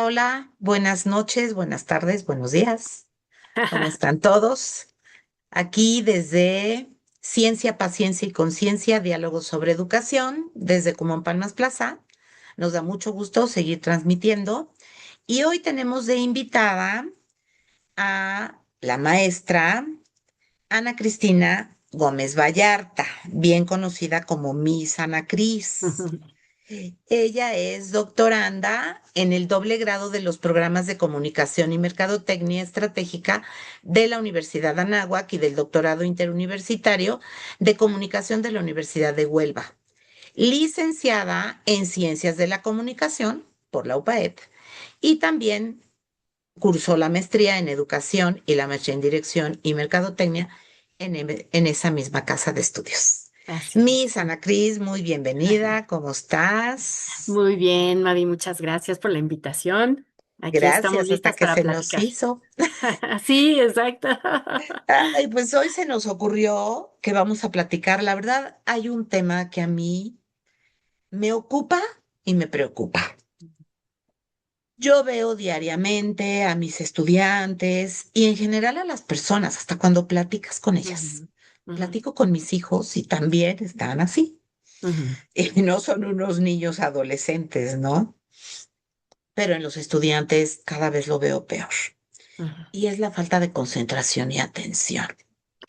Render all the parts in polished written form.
Hola, hola, buenas noches, buenas tardes, buenos días. ¿Cómo están todos? Aquí desde Ciencia, Paciencia y Conciencia, diálogos sobre educación, desde Cumón Palmas Plaza. Nos da mucho gusto seguir transmitiendo. Y hoy tenemos de invitada a la maestra Ana Cristina Gómez Vallarta, bien conocida como Miss Ana Cris. Ella es doctoranda en el doble grado de los programas de comunicación y mercadotecnia estratégica de la Universidad Anáhuac y del doctorado interuniversitario de comunicación de la Universidad de Huelva. Licenciada en Ciencias de la Comunicación por la UPAEP y también cursó la maestría en Educación y la maestría en Dirección y Mercadotecnia en esa misma casa de estudios. Así es. Miss Ana Cris, muy bienvenida, ¿cómo estás? Muy bien, Mavi, muchas gracias por la invitación. Aquí estamos Gracias, hasta listas que para se nos platicar. hizo. Sí, exacto. Ay, pues hoy se nos ocurrió que vamos a platicar. La verdad, hay un tema que a mí me ocupa y me preocupa. Yo veo diariamente a mis estudiantes y en general a las personas, hasta cuando platicas con ellas. Ujú, ujú, Platico con mis hijos y también están así. ujú, Y no son unos niños adolescentes, ¿no? Pero en los estudiantes cada vez lo veo peor. ujú. Y es la falta de concentración y atención.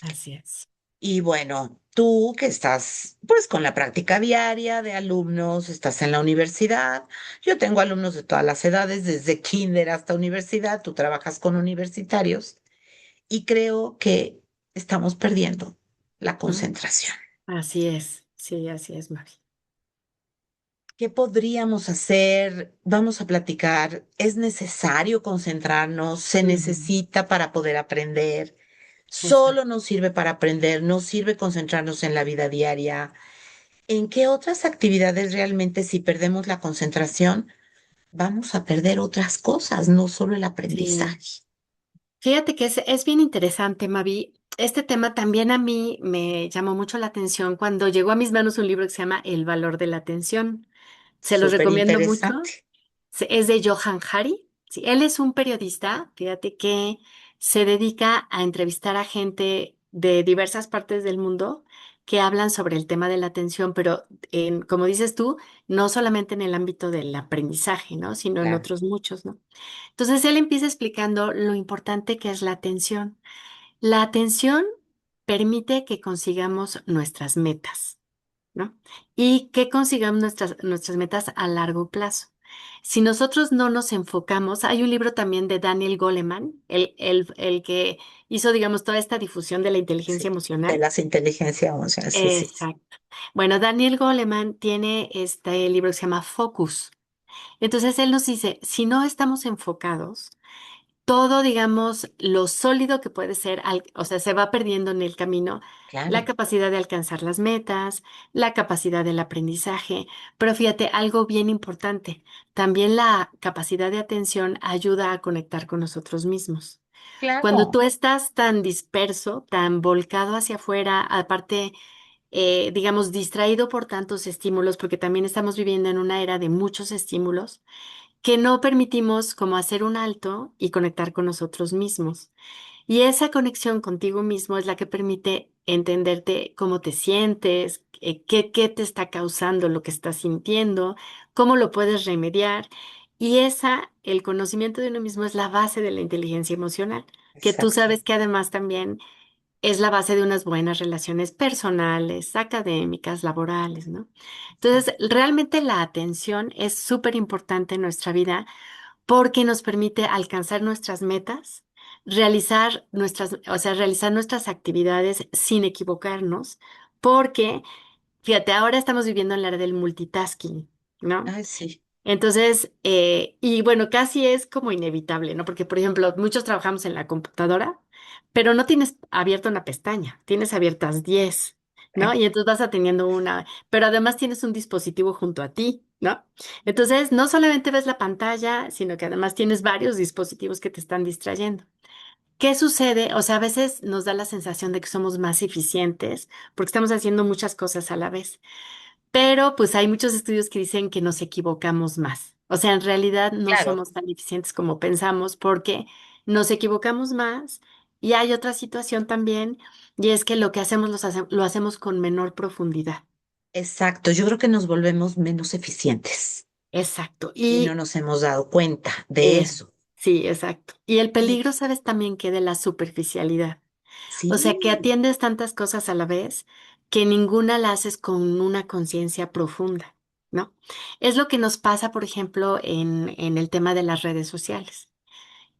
Así es. Y bueno, tú que estás pues con la práctica diaria de alumnos, estás en la universidad. Yo tengo alumnos de todas las edades, desde kinder hasta universidad. Tú trabajas con universitarios y creo que estamos perdiendo la Ujú. concentración. Así es. Sí, así es, Mavi. ¿Qué podríamos hacer? Vamos a platicar. ¿Es necesario concentrarnos? ¿Se Ujú. necesita para poder aprender? ¿Solo Exacto. nos sirve para aprender? ¿Nos sirve concentrarnos en la vida diaria? ¿En qué otras actividades realmente si perdemos la concentración vamos a perder otras cosas, no solo el Sí. aprendizaje? Fíjate que es bien interesante, Mavi. Este tema también a mí me llamó mucho la atención cuando llegó a mis manos un libro que se llama El valor de la atención. Se los Súper recomiendo mucho. interesante. Es de Johan Hari. Sí, él es un periodista, fíjate que se dedica a entrevistar a gente de diversas partes del mundo que hablan sobre el tema de la atención, pero como dices tú, no solamente en el ámbito del aprendizaje, ¿no? Sino en Claro, otros muchos, ¿no? Entonces él empieza explicando lo importante que es la atención. La atención permite que consigamos nuestras metas, ¿no? Y que consigamos nuestras metas a largo plazo. Si nosotros no nos enfocamos, hay un libro también de Daniel Goleman, el que hizo, digamos, toda esta difusión de la inteligencia sí, de emocional. las inteligencias emocionales, sí, sí. Exacto. Bueno, Daniel Goleman tiene este libro que se llama Focus. Entonces él nos dice, si no estamos enfocados, todo, digamos, lo sólido que puede ser, o sea, se va perdiendo en el camino la Claro, capacidad de alcanzar las metas, la capacidad del aprendizaje, pero fíjate, algo bien importante, también la capacidad de atención ayuda a conectar con nosotros mismos. Cuando claro, tú estás tan disperso, tan volcado hacia afuera, aparte, digamos, distraído por tantos estímulos, porque también estamos viviendo en una era de muchos estímulos, que no permitimos como hacer un alto y conectar con nosotros mismos. Y esa conexión contigo mismo es la que permite entenderte cómo te sientes, qué te está causando lo que estás sintiendo, cómo lo puedes remediar. Y el conocimiento de uno mismo es la base de la inteligencia emocional, que tú exacto, sabes que además también es la base de unas buenas relaciones personales, académicas, laborales, ¿no? Entonces, exacto, realmente la atención es súper importante en nuestra vida porque nos permite alcanzar nuestras metas, realizar nuestras actividades sin equivocarnos, porque, fíjate, ahora estamos viviendo en la era del multitasking, ¿no? ay, sí, Entonces, y bueno, casi es como inevitable, ¿no? Porque, por ejemplo, muchos trabajamos en la computadora, pero no tienes abierta una pestaña, tienes abiertas 10, ¿no? eh, Y entonces vas atendiendo una, pero además tienes un dispositivo junto a ti, ¿no? Entonces, no solamente ves la pantalla, sino que además tienes varios dispositivos que te están distrayendo. ¿Qué sucede? O sea, a veces nos da la sensación de que somos más eficientes porque estamos haciendo muchas cosas a la vez. Pero pues hay muchos estudios que dicen que nos equivocamos más. O sea, en realidad no Claro, somos tan eficientes como pensamos porque nos equivocamos más y hay otra situación también y es que lo que hacemos lo hacemos con menor profundidad. exacto. Yo creo que nos volvemos menos eficientes Exacto. y no Y nos hemos dado cuenta de es, eso. sí, exacto. Y el Y peligro, ¿sabes también que de la superficialidad? O sea, que sí, atiendes tantas cosas a la vez que ninguna la haces con una conciencia profunda, ¿no? Es lo que nos pasa, por ejemplo, en el tema de las redes sociales.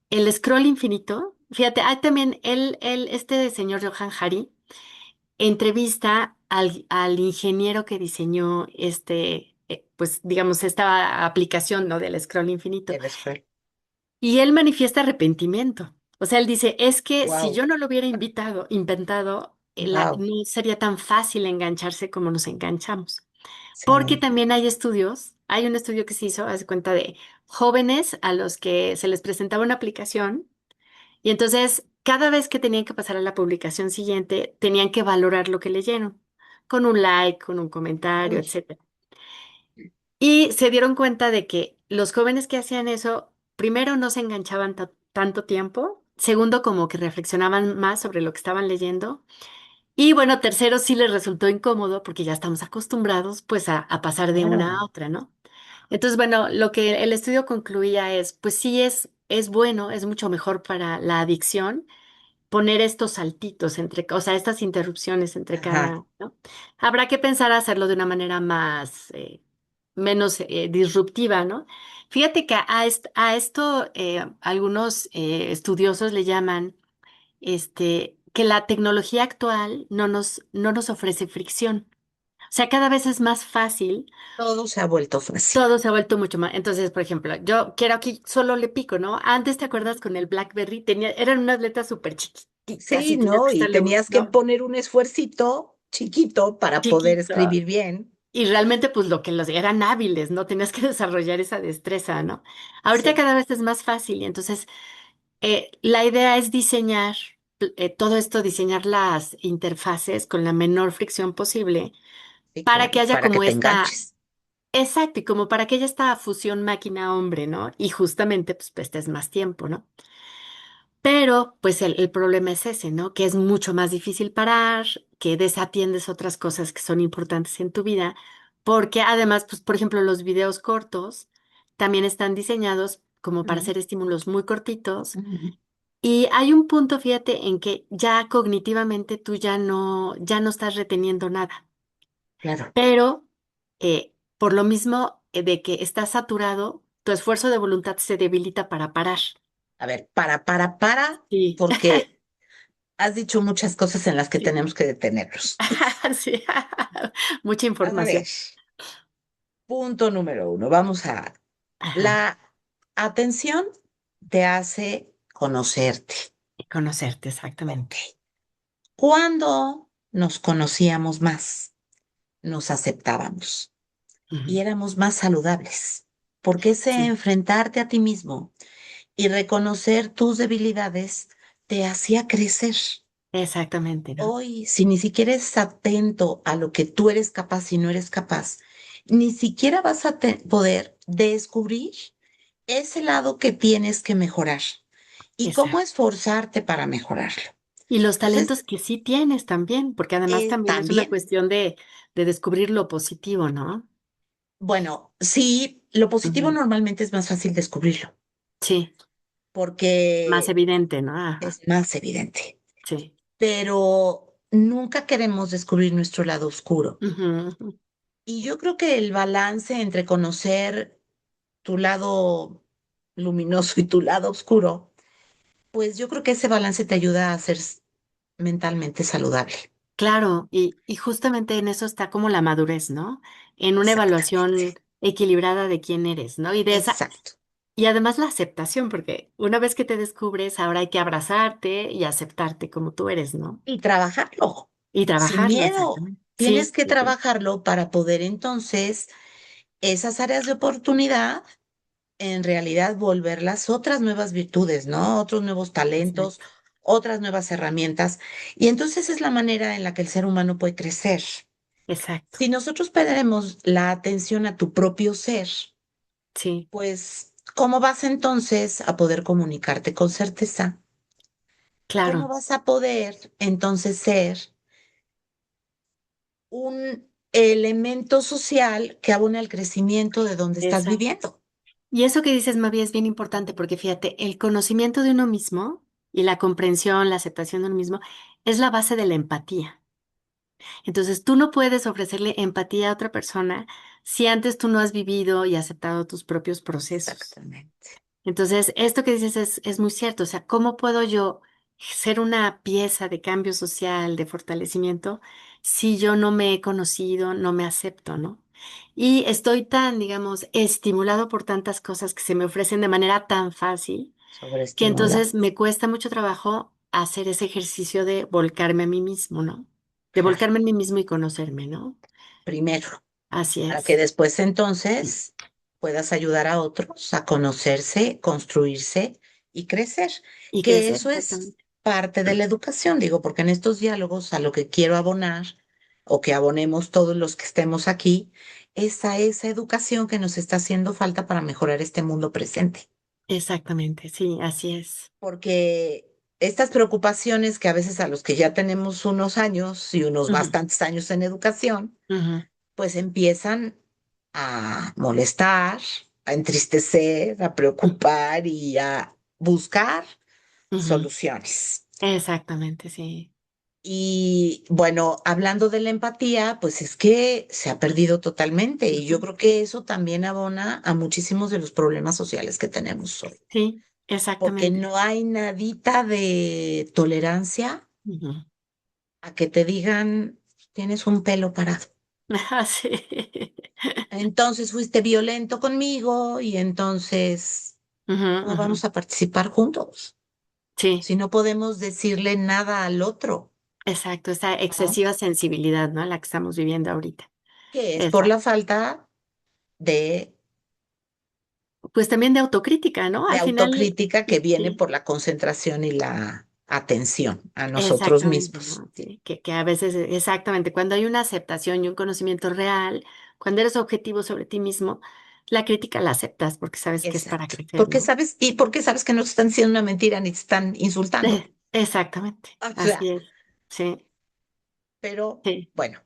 El scroll infinito, fíjate, hay también este señor Johan Hari entrevista al ingeniero que diseñó pues digamos, esta aplicación, ¿no? Del scroll infinito. el scroll. Y él manifiesta arrepentimiento. O sea, él dice, es que si Wow, yo no lo hubiera inventado, wow. no sería tan fácil engancharse como nos enganchamos. Porque Sí, también hay un estudio que se hizo, hace cuenta de jóvenes a los que se les presentaba una aplicación y entonces cada vez que tenían que pasar a la publicación siguiente, tenían que valorar lo que leyeron, con un like, con un comentario, uy, etcétera. Y se dieron cuenta de que los jóvenes que hacían eso, primero no se enganchaban tanto tiempo, segundo como que reflexionaban más sobre lo que estaban leyendo y bueno, tercero sí les resultó incómodo porque ya estamos acostumbrados pues a pasar de una claro, a otra, ¿no? Entonces, bueno, lo que el estudio concluía es, pues sí es bueno, es mucho mejor para la adicción poner estos saltitos o sea, estas interrupciones entre ajá, cada, ¿no? Habrá que pensar hacerlo de una manera más, menos disruptiva, ¿no? Fíjate que a esto algunos estudiosos le llaman, que la tecnología actual no nos ofrece fricción. O sea, cada vez es más fácil. todo se ha vuelto fácil. Todo se ha vuelto mucho más. Entonces, por ejemplo, yo quiero aquí solo le pico, ¿no? Antes, ¿te acuerdas con el BlackBerry? Eran unas letras súper chiquititas Sí, y tenías ¿no? que Y estarle, tenías que ¿no? poner un esfuercito chiquito para poder Chiquito. escribir bien. Y realmente, pues lo que los eran hábiles, ¿no? Tenías que desarrollar esa destreza, ¿no? Ahorita Sí, cada vez es más fácil y entonces la idea es diseñar todo esto, diseñar las interfaces con la menor fricción posible sí, para que claro, haya para que como te esta. enganches. Exacto, y como para que haya esta fusión máquina-hombre, ¿no? Y justamente, pues, estés más tiempo, ¿no? Pero, pues, el problema es ese, ¿no? Que es mucho más difícil parar, que desatiendes otras cosas que son importantes en tu vida, porque además, pues, por ejemplo, los videos cortos también están diseñados como para Ujú, hacer estímulos muy cortitos. ujú, Y hay un punto, fíjate, en que ya cognitivamente tú ya no estás reteniendo nada. claro. Pero por lo mismo de que estás saturado, tu esfuerzo de voluntad se debilita para parar. A ver, para, Sí, porque has dicho muchas cosas en las que sí, tenemos que detenernos. sí. Mucha A ver, información. punto número uno. Vamos a... Ajá. La atención te hace conocerte. Y conocerte, Ok. exactamente. Cuando nos conocíamos más, nos aceptábamos y Ujú. éramos más saludables, porque ese Sí, enfrentarte a ti mismo y reconocer tus debilidades te hacía crecer. exactamente, ¿no? Hoy, si ni siquiera eres atento a lo que tú eres capaz y no eres capaz, ni siquiera vas a poder descubrir ese lado que tienes que mejorar y cómo Exacto. esforzarte para mejorarlo. Y los talentos Entonces, que sí tienes también, porque además también es una también, cuestión de descubrir lo positivo, ¿no? bueno, sí, lo positivo Ujú. normalmente es más fácil descubrirlo Sí, más porque evidente, ¿no? Ajá. es más evidente, Sí. pero nunca queremos descubrir nuestro lado oscuro. Ujú, ujú. Y yo creo que el balance entre conocer tu lado luminoso y tu lado oscuro, pues yo creo que ese balance te ayuda a ser mentalmente saludable. Claro, y justamente en eso está como la madurez, ¿no? En una evaluación Exactamente. equilibrada de quién eres, ¿no? Exacto. Y además la aceptación, porque una vez que te descubres, ahora hay que abrazarte y aceptarte como tú eres, ¿no? Y trabajarlo Y sin trabajarlo, miedo. exactamente. Tienes Sí, que sí, sí. trabajarlo para poder entonces esas áreas de oportunidad en realidad volverlas otras nuevas virtudes, ¿no? Otros nuevos talentos, Exacto, otras nuevas herramientas. Y entonces es la manera en la que el ser humano puede crecer. exacto. Si nosotros perdemos la atención a tu propio ser, sí, Pues, ¿cómo vas entonces a poder comunicarte con certeza? ¿Cómo claro, vas a poder entonces ser un elemento social que abone al crecimiento de donde estás exacto. viviendo? Y eso que dices, Mavi, es bien importante porque fíjate, el conocimiento de uno mismo y la comprensión, la aceptación de uno mismo es la base de la empatía. Entonces, tú no puedes ofrecerle empatía a otra persona si antes tú no has vivido y aceptado tus propios procesos. Exactamente. Entonces, esto que dices es muy cierto. O sea, ¿cómo puedo yo ser una pieza de cambio social, de fortalecimiento, si yo no me he conocido, no me acepto, ¿no? Y estoy tan, digamos, estimulado por tantas cosas que se me ofrecen de manera tan fácil, que Sobreestimulado. entonces me cuesta mucho trabajo hacer ese ejercicio de volcarme a mí mismo, ¿no? De Claro. volcarme a mí mismo y conocerme, ¿no? Primero, Así para que es. después entonces puedas ayudar a otros a conocerse, construirse y crecer, Y que crecer, eso es exactamente. parte de la educación, digo, porque en estos diálogos a lo que quiero abonar o que abonemos todos los que estemos aquí es a esa educación que nos está haciendo falta para mejorar este mundo presente, Exactamente, sí, así es. porque estas preocupaciones que a veces a los que ya tenemos unos años y unos Ujú, bastantes años en educación, ujú, pues empiezan a molestar, a entristecer, a preocupar y a buscar ujú. soluciones. Exactamente, sí. Y bueno, hablando de la empatía, pues es que se ha perdido totalmente y yo Ujú. creo que eso también abona a muchísimos de los problemas sociales que tenemos hoy, Sí, porque exactamente. no hay nadita de tolerancia Ujú. a que te digan, tienes un pelo parado. Ah, sí. Entonces fuiste violento conmigo y entonces Ujú, ¿cómo ujú. vamos a participar juntos? Sí, Si no podemos decirle nada al otro, exacto. Esa ¿no? excesiva sensibilidad, ¿no? La que estamos viviendo ahorita. Que es por Exacto. la falta de, Pues también de autocrítica, ¿no? de Al final, autocrítica que viene sí. por la concentración y la atención a nosotros Exactamente, mismos. ¿no? Sí, que a veces, exactamente, cuando hay una aceptación y un conocimiento real, cuando eres objetivo sobre ti mismo, la crítica la aceptas porque sabes que es para Exacto. crecer, Porque ¿no? sabes, y porque sabes que no te están diciendo una mentira ni te están insultando. Exactamente, O sea, así es. Sí, pero sí, bueno.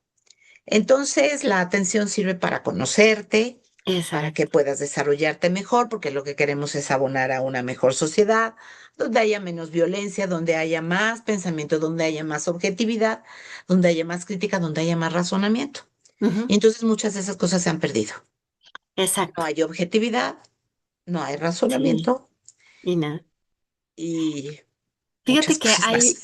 Entonces, la atención sirve para conocerte, para que exacto. puedas desarrollarte mejor, porque lo que queremos es abonar a una mejor sociedad, donde haya menos violencia, donde haya más pensamiento, donde haya más objetividad, donde haya más crítica, donde haya más razonamiento. Y Ujú, entonces muchas de esas cosas se han perdido. No exacto. hay objetividad, no hay Sí, razonamiento y nada. y Fíjate muchas que cosas más.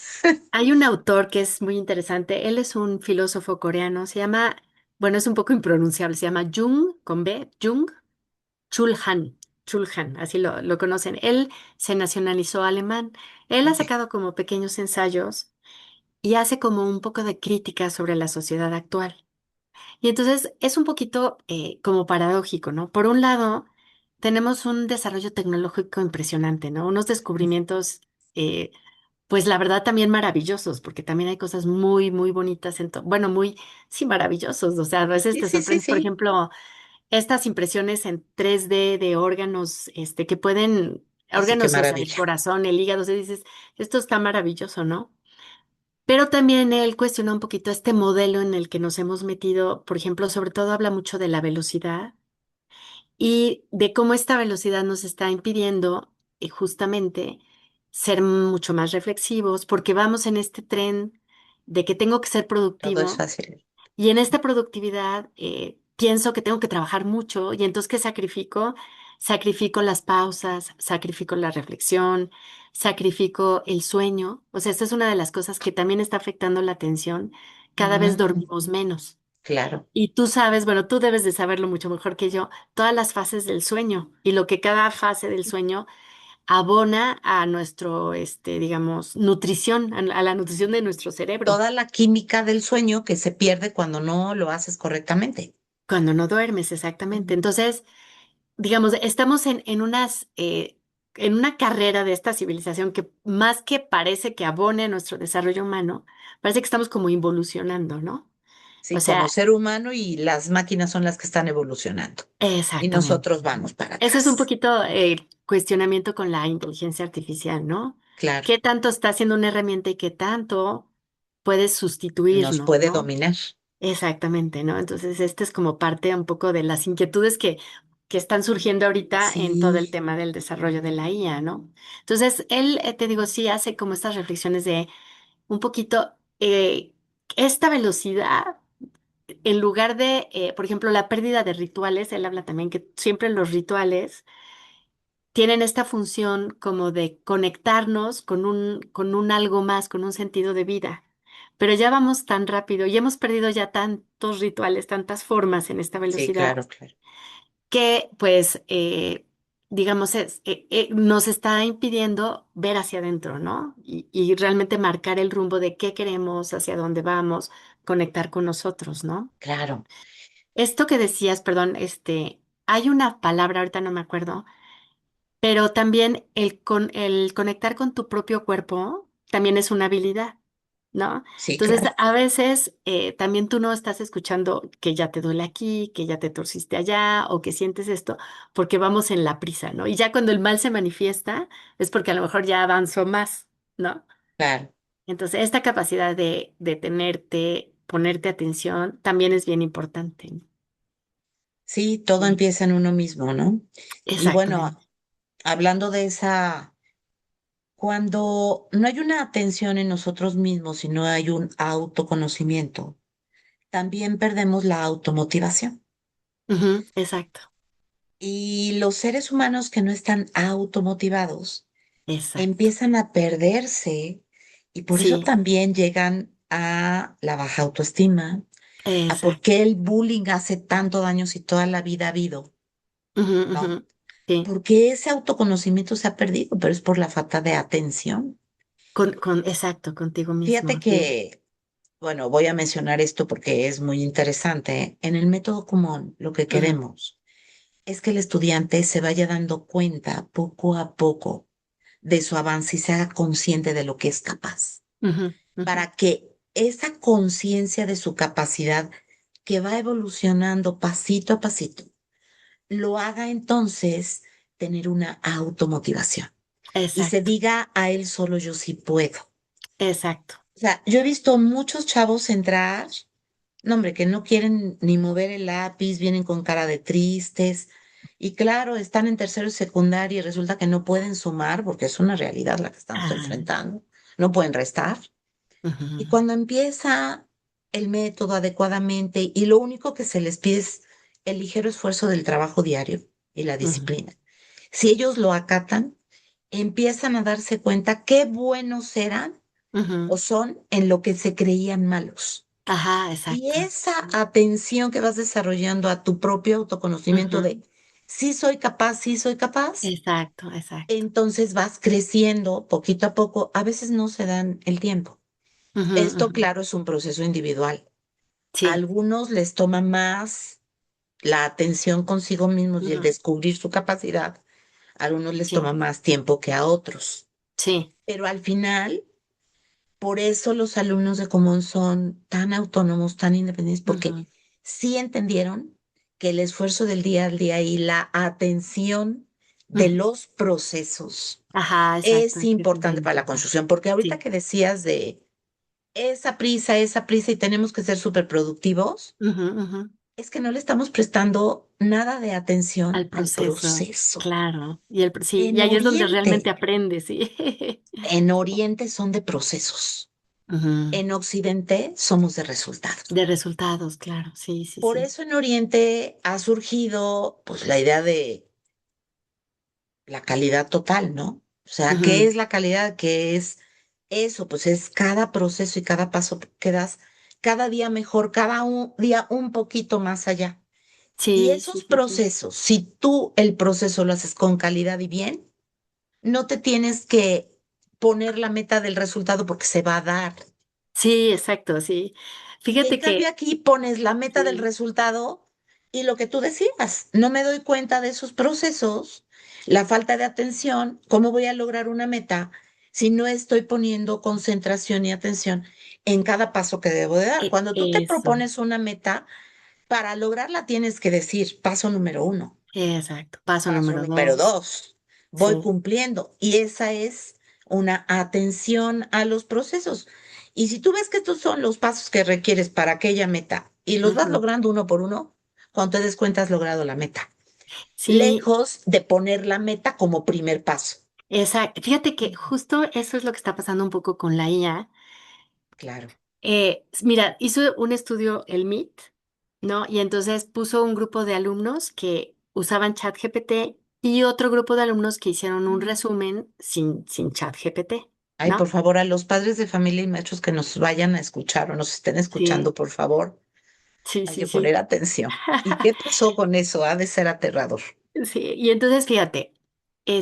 hay un autor que es muy interesante. Él es un filósofo coreano. Se llama, bueno, es un poco impronunciable. Se llama Jung, con B, Jung Chul Han, así lo conocen. Él se nacionalizó alemán. Él ha Ok, sacado como pequeños ensayos y hace como un poco de crítica sobre la sociedad actual. Y entonces es un poquito como paradójico, ¿no? Por un lado, tenemos un desarrollo tecnológico impresionante, ¿no? Unos descubrimientos, eh, pues la verdad también maravillosos, porque también hay cosas muy, muy bonitas, bueno, muy, sí, maravillosos. O sea, a veces sí, te sí, sí, sorprendes, por sí. ejemplo, estas impresiones en 3D de órganos, que pueden, Ah, sí, qué órganos, o sea, el maravilla. corazón, el hígado, o sea, dices, esto está maravilloso, ¿no? Pero también él cuestiona un poquito este modelo en el que nos hemos metido, por ejemplo, sobre todo habla mucho de la velocidad y de cómo esta velocidad nos está impidiendo justamente ser mucho más reflexivos, porque vamos en este tren de que tengo que ser Todo es productivo fácil. y en esta productividad pienso que tengo que trabajar mucho y entonces ¿qué sacrifico? Sacrifico las pausas, sacrifico la reflexión, sacrifico el sueño. O sea, esta es una de las cosas que también está afectando la atención. Cada vez Mm, dormimos menos. claro. Y tú sabes, bueno, tú debes de saberlo mucho mejor que yo, todas las fases del sueño y lo que cada fase del sueño abona a nuestro, digamos, nutrición, a la nutrición de nuestro cerebro. Toda la química del sueño que se pierde cuando no lo haces correctamente. Cuando no duermes, exactamente. Ujú. Entonces, digamos, estamos en una carrera de esta civilización que más que parece que abone a nuestro desarrollo humano, parece que estamos como involucionando, ¿no? O Sí, como sea, ser humano y las máquinas son las que están evolucionando y exactamente. nosotros vamos para Eso es un atrás. poquito el cuestionamiento con la inteligencia artificial, ¿no? Claro, ¿Qué tanto está siendo una herramienta y qué tanto puede nos sustituirnos, puede ¿no? dominar. Exactamente, ¿no? Entonces, este es como parte un poco de las inquietudes que están surgiendo ahorita en todo el Sí, tema del desarrollo de la IA, ¿no? Entonces, él, te digo, sí hace como estas reflexiones de un poquito esta velocidad, en lugar de, por ejemplo, la pérdida de rituales, él habla también que siempre los rituales tienen esta función como de conectarnos con un algo más, con un sentido de vida. Pero ya vamos tan rápido y hemos perdido ya tantos rituales, tantas formas en esta sí, velocidad, claro, claro. que pues, digamos, nos está impidiendo ver hacia adentro, ¿no? Y realmente marcar el rumbo de qué queremos, hacia dónde vamos, conectar con nosotros, ¿no? Claro, Esto que decías, perdón, hay una palabra, ahorita no me acuerdo, pero también el conectar con tu propio cuerpo también es una habilidad, ¿no? sí, Entonces, claro, a veces también tú no estás escuchando que ya te duele aquí, que ya te torciste allá o que sientes esto, porque vamos en la prisa, ¿no? Y ya cuando el mal se manifiesta es porque a lo mejor ya avanzó más, ¿no? claro. Entonces, esta capacidad de detenerte, ponerte atención, también es bien importante, ¿no? Sí, todo Sí. empieza en uno mismo, ¿no? Y bueno, Exactamente. hablando de esa, cuando no hay una atención en nosotros mismos y no hay un autoconocimiento, también perdemos la automotivación. Ujú, exacto, Y los seres humanos que no están automotivados exacto. empiezan a perderse y por eso Sí, también llegan a la baja autoestima, a por exacto. qué el bullying hace tanto daño si toda la vida ha habido, Ujú, ujú. ¿no? Sí, Porque ese autoconocimiento se ha perdido, pero es por la falta de atención. exacto, contigo Fíjate mismo, sí. que, bueno, voy a mencionar esto porque es muy interesante. ¿Eh? En el método común, lo que Ujú, queremos es que el estudiante se vaya dando cuenta poco a poco de su avance y se haga consciente de lo que es capaz, ujú, ujú, para que esa conciencia de su capacidad que va evolucionando pasito a pasito, lo haga entonces tener una automotivación y se exacto, diga a él solo yo sí puedo. exacto. O sea, yo he visto muchos chavos entrar, no hombre, que no quieren ni mover el lápiz, vienen con cara de tristes y claro, están en tercero y secundaria y resulta que no pueden sumar porque es una realidad la que estamos Ah, enfrentando, no pueden restar. Y ujú, cuando empieza el método adecuadamente y lo único que se les pide es el ligero esfuerzo del trabajo diario y la ujú, disciplina. Si ellos lo acatan, empiezan a darse cuenta qué buenos eran o ujú. son en lo que se creían malos. Ajá, Y exacto. esa atención que vas desarrollando a tu propio autoconocimiento Ujú, de sí soy capaz, exacto, exacto. entonces vas creciendo poquito a poco. A veces no se dan el tiempo. Ujú, Esto, ujú. claro, es un proceso individual. A Sí. algunos les toma más la atención consigo mismos y el Ujú, descubrir su capacidad. A algunos les sí, toma más tiempo que a otros. sí. Pero al final, por eso los alumnos de Común son tan autónomos, tan independientes, porque Ujú, sí entendieron que el esfuerzo del día al día y la atención de ujú. los procesos Ajá, exacto. es Es bien importante para la importante. construcción, porque ahorita Sí. que decías de esa prisa y tenemos que ser súper productivos, Ujú, ujú. es que no le estamos prestando nada de atención Al al proceso, proceso. claro. Sí, y En ahí es donde Oriente, realmente aprendes, sí. en Oriente son de procesos. Ujú. En Occidente somos de resultados. De resultados, claro. Sí, sí, Por sí. eso en Oriente ha surgido pues la idea de la calidad total, ¿no? O sea, ¿qué Ujú. es la calidad? ¿Qué es eso? Pues es cada proceso y cada paso que das, cada día mejor, día un poquito más allá. Y Sí, sí, esos sí, sí. procesos, si tú el proceso lo haces con calidad y bien, no te tienes que poner la meta del resultado porque se va a dar. Sí, exacto, sí. Y en Fíjate cambio que, aquí pones la meta del sí, resultado y lo que tú decías, no me doy cuenta de esos procesos, la falta de atención, cómo voy a lograr una meta. si no estoy poniendo concentración y atención en cada paso que debo de dar. Cuando tú te Eso, propones una meta, para lograrla tienes que decir, paso número uno, exacto. Paso paso número número dos. dos, voy Sí. cumpliendo. Y esa es una atención a los procesos. Y si tú ves que estos son los pasos que requieres para aquella meta y los vas Ujú. logrando uno por uno, cuando te des cuenta has logrado la meta. Sí, Lejos de poner la meta como primer paso. exacto. Fíjate que justo eso es lo que está pasando un poco con la IA. Claro. Mira, hizo un estudio el MIT, ¿no? Y entonces puso un grupo de alumnos que usaban ChatGPT y otro grupo de alumnos que hicieron un resumen sin ChatGPT, Ay, por ¿no? favor, a los padres de familia y maestros que nos vayan a escuchar o nos estén escuchando, Sí, por favor, sí, hay sí, que poner sí. atención. ¿Y qué pasó con eso? Ha de ser aterrador. Sí, y entonces fíjate,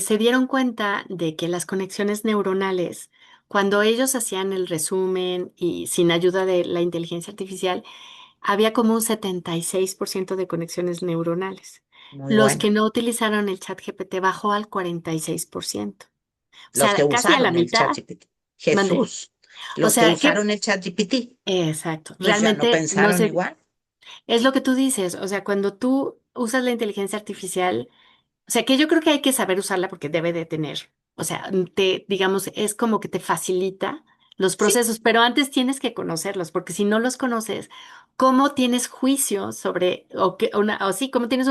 se dieron cuenta de que las conexiones neuronales, cuando ellos hacían el resumen y sin ayuda de la inteligencia artificial, había como un 76% de conexiones neuronales. Muy Los bueno. que no utilizaron el chat GPT bajó al 46%. O Los que sea, casi a la usaron el mitad. ChatGPT. Mande. Jesús. O Los que sea, que, usaron el ChatGPT, exacto. pues ya no Realmente no pensaron sé, igual. es lo que tú dices. O sea, cuando tú usas la inteligencia artificial, o sea, que yo creo que hay que saber usarla porque debe de tener, o sea, digamos, es como que te facilita los Sí, procesos, pero antes tienes que conocerlos, porque si no los conoces, ¿cómo tienes juicio sobre, o sí, cómo tienes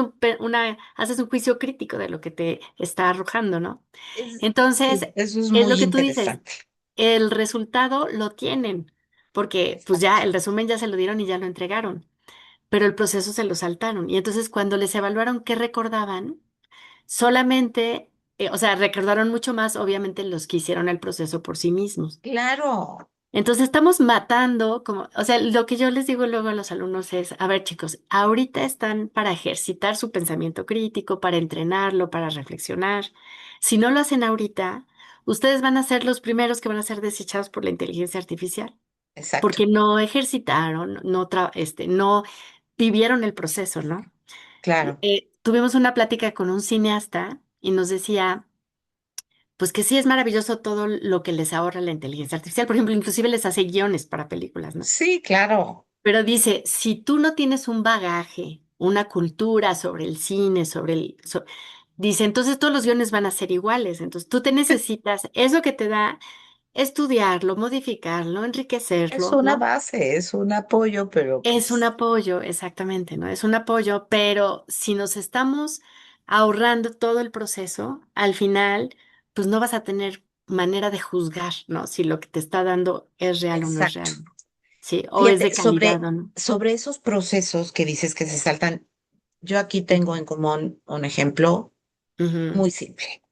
haces un juicio crítico de lo que te está arrojando, ¿no? sí, Entonces, eso es es muy lo que tú dices, interesante. el resultado lo tienen, porque pues ya Exacto. el resumen ya se lo dieron y ya lo entregaron, pero el proceso se lo saltaron. Y entonces cuando les evaluaron qué recordaban, solamente, o sea, recordaron mucho más, obviamente, los que hicieron el proceso por sí mismos. Claro, Entonces estamos matando, como, o sea, lo que yo les digo luego a los alumnos es, a ver, chicos, ahorita están para ejercitar su pensamiento crítico, para entrenarlo, para reflexionar. Si no lo hacen ahorita, ustedes van a ser los primeros que van a ser desechados por la inteligencia artificial, exacto. porque no ejercitaron, no vivieron el proceso, ¿no? Claro. Tuvimos una plática con un cineasta y nos decía, pues que sí es maravilloso todo lo que les ahorra la inteligencia artificial. Por ejemplo, inclusive les hace guiones para películas, ¿no? Sí, claro. Pero dice, si tú no tienes un bagaje, una cultura sobre el cine, dice, entonces todos los guiones van a ser iguales. Entonces tú te necesitas eso que te da estudiarlo, modificarlo, Es enriquecerlo, una ¿no? base, es un apoyo, pero Es un pues, apoyo, exactamente, ¿no? Es un apoyo, pero si nos estamos ahorrando todo el proceso, al final, pues no vas a tener manera de juzgar, ¿no? Si lo que te está dando es real o no es exacto. real, ¿sí? O es Fíjate, de calidad o no. sobre esos procesos que dices que se saltan, yo aquí tengo en común un ejemplo Ujú. muy simple.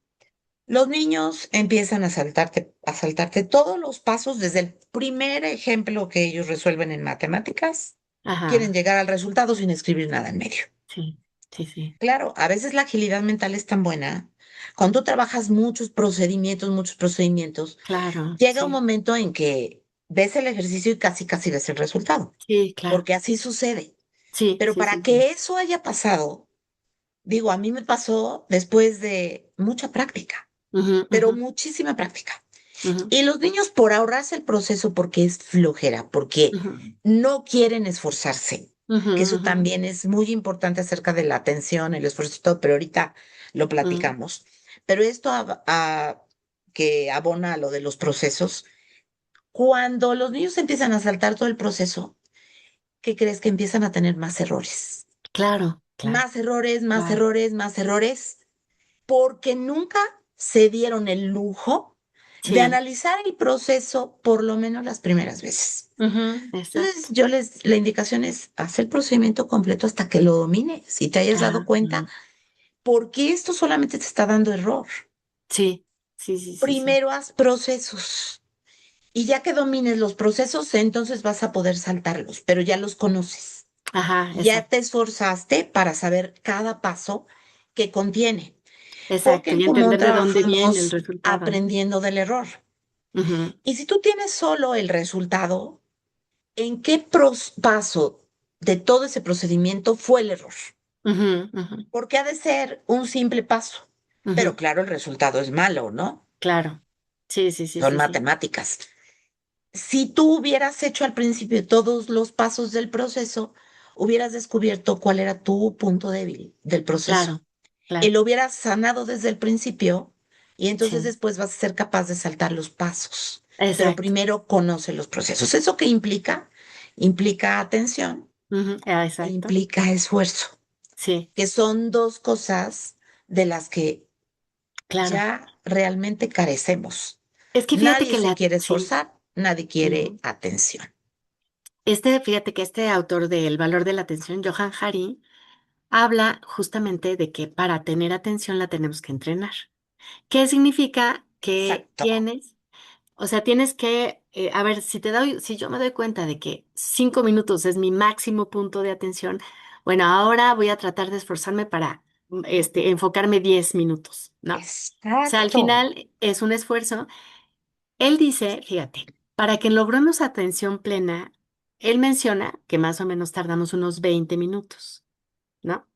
Los niños empiezan a saltarte todos los pasos desde el primer ejemplo que ellos resuelven en matemáticas. Quieren Ajá, llegar al resultado sin escribir nada en medio. sí, sí, sí, Claro, a veces la agilidad mental es tan buena. Cuando tú trabajas muchos procedimientos, claro, llega un sí, momento en que ves el ejercicio y casi, casi ves el resultado, sí, claro, porque así sucede. sí, Pero sí, para sí, sí. que eso haya pasado, digo, a mí me pasó después de mucha práctica, Ujú, pero ujú, muchísima práctica. ujú, Y los niños por ahorrarse el proceso porque es flojera, porque ujú, no quieren esforzarse, ujú, que eso ujú, también es muy importante acerca de la atención, el esfuerzo y todo, pero ahorita lo ujú. platicamos. Pero esto que abona a lo de los procesos, cuando los niños empiezan a saltar todo el proceso, ¿qué crees? Que empiezan a tener más errores? Claro, claro, Más errores, más claro. errores, más errores, porque nunca se dieron el lujo de Sí, analizar el proceso por lo menos las primeras veces. ujú, Entonces, exacto. la indicación es hacer el procedimiento completo hasta que lo domines y te hayas dado Ajá, cuenta por qué esto solamente te está dando error. sí, sí, sí, sí, sí. Primero haz procesos y ya que domines los procesos, entonces vas a poder saltarlos, pero ya los conoces. Ajá, Ya te exacto, esforzaste para saber cada paso que contiene, porque exacto. en Y común entender de dónde viene el trabajamos resultado, ¿no? aprendiendo del error. Ujú, Y si tú tienes solo el resultado, ¿en qué paso de todo ese procedimiento fue el error? ujú, ujú, Porque ha de ser un simple paso, pero ujú. claro, el resultado es malo, ¿no? Claro, Sí, sí, sí, son sí, sí. matemáticas. Si tú hubieras hecho al principio todos los pasos del proceso, hubieras descubierto cuál era tu punto débil del proceso Claro, y claro. lo hubieras sanado desde el principio y entonces Sí, después vas a ser capaz de saltar los pasos. Pero exacto. primero conoce los procesos. ¿Eso qué implica? Implica atención Ujú, e exacto. implica esfuerzo, Sí, que son dos cosas de las que claro. ya realmente carecemos. Es que fíjate Nadie que se la, quiere sí. esforzar, nadie quiere Ujú. atención. Fíjate que este autor de El valor de la atención, Johan Hari, habla justamente de que para tener atención la tenemos que entrenar. ¿Qué significa que Exacto. tienes? O sea, tienes que, a ver, si yo me doy cuenta de que 5 minutos es mi máximo punto de atención, bueno, ahora voy a tratar de esforzarme para, enfocarme 10 minutos, ¿no? O sea, al Exacto. final es un esfuerzo. Él dice, fíjate, para que logremos atención plena, él menciona que más o menos tardamos unos 20 minutos, ¿no?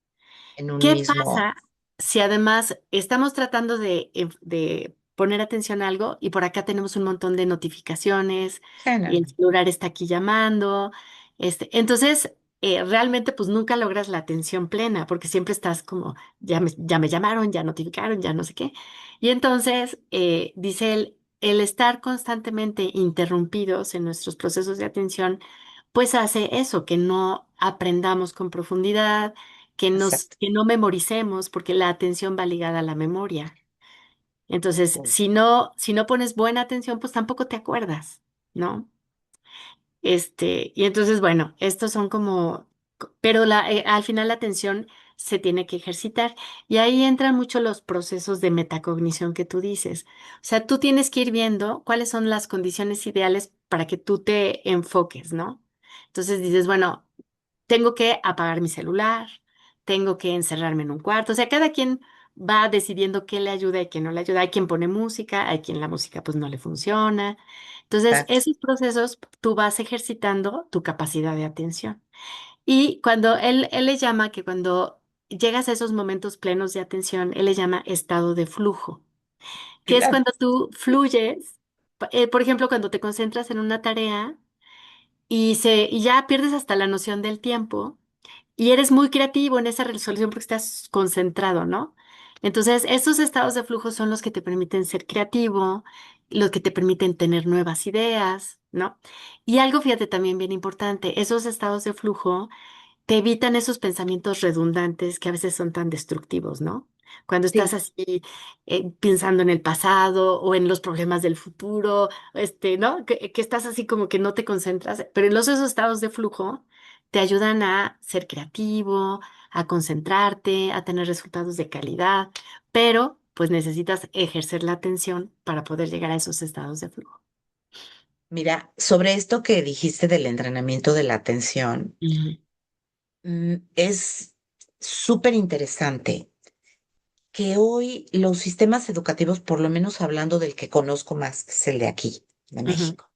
En un ¿Qué mismo pasa si además estamos tratando de poner atención a algo y por acá tenemos un montón de notificaciones y el género. celular está aquí llamando? Entonces, realmente pues nunca logras la atención plena porque siempre estás como, ya me llamaron, ya notificaron, ya no sé qué. Y entonces, dice él, el estar constantemente interrumpidos en nuestros procesos de atención, pues hace eso, que no aprendamos con profundidad, Exacto. que no memoricemos, porque la atención va ligada a la memoria. Entonces, si no pones buena atención, pues tampoco te acuerdas, ¿no? Y entonces, bueno, estos son como, pero al final la atención se tiene que ejercitar y ahí entran mucho los procesos de metacognición que tú dices. O sea, tú tienes que ir viendo cuáles son las condiciones ideales para que tú te enfoques, ¿no? Entonces dices, bueno, tengo que apagar mi celular, tengo que encerrarme en un cuarto. O sea, cada quien va decidiendo qué le ayuda y qué no le ayuda. Hay quien pone música, hay quien la música pues no le funciona. Entonces, Exacto. esos procesos tú vas ejercitando tu capacidad de atención. Y cuando él le llama que cuando llegas a esos momentos plenos de atención, él le llama estado de flujo, que es Fíjate. cuando tú fluyes, por ejemplo, cuando te concentras en una tarea y ya pierdes hasta la noción del tiempo y eres muy creativo en esa resolución porque estás concentrado, ¿no? Entonces, esos estados de flujo son los que te permiten ser creativo, los que te permiten tener nuevas ideas, ¿no? Y algo, fíjate, también bien importante, esos estados de flujo te evitan esos pensamientos redundantes que a veces son tan destructivos, ¿no? Cuando estás Sí, así pensando en el pasado o en los problemas del futuro, ¿no? Que estás así como que no te concentras, pero esos estados de flujo te ayudan a ser creativo, a concentrarte, a tener resultados de calidad, pero pues necesitas ejercer la atención para poder llegar a esos estados de flujo. mira, sobre esto que dijiste del entrenamiento de la atención, Ujú, es súper interesante que hoy los sistemas educativos, por lo menos hablando del que conozco más, que es el de aquí, de ujú, México,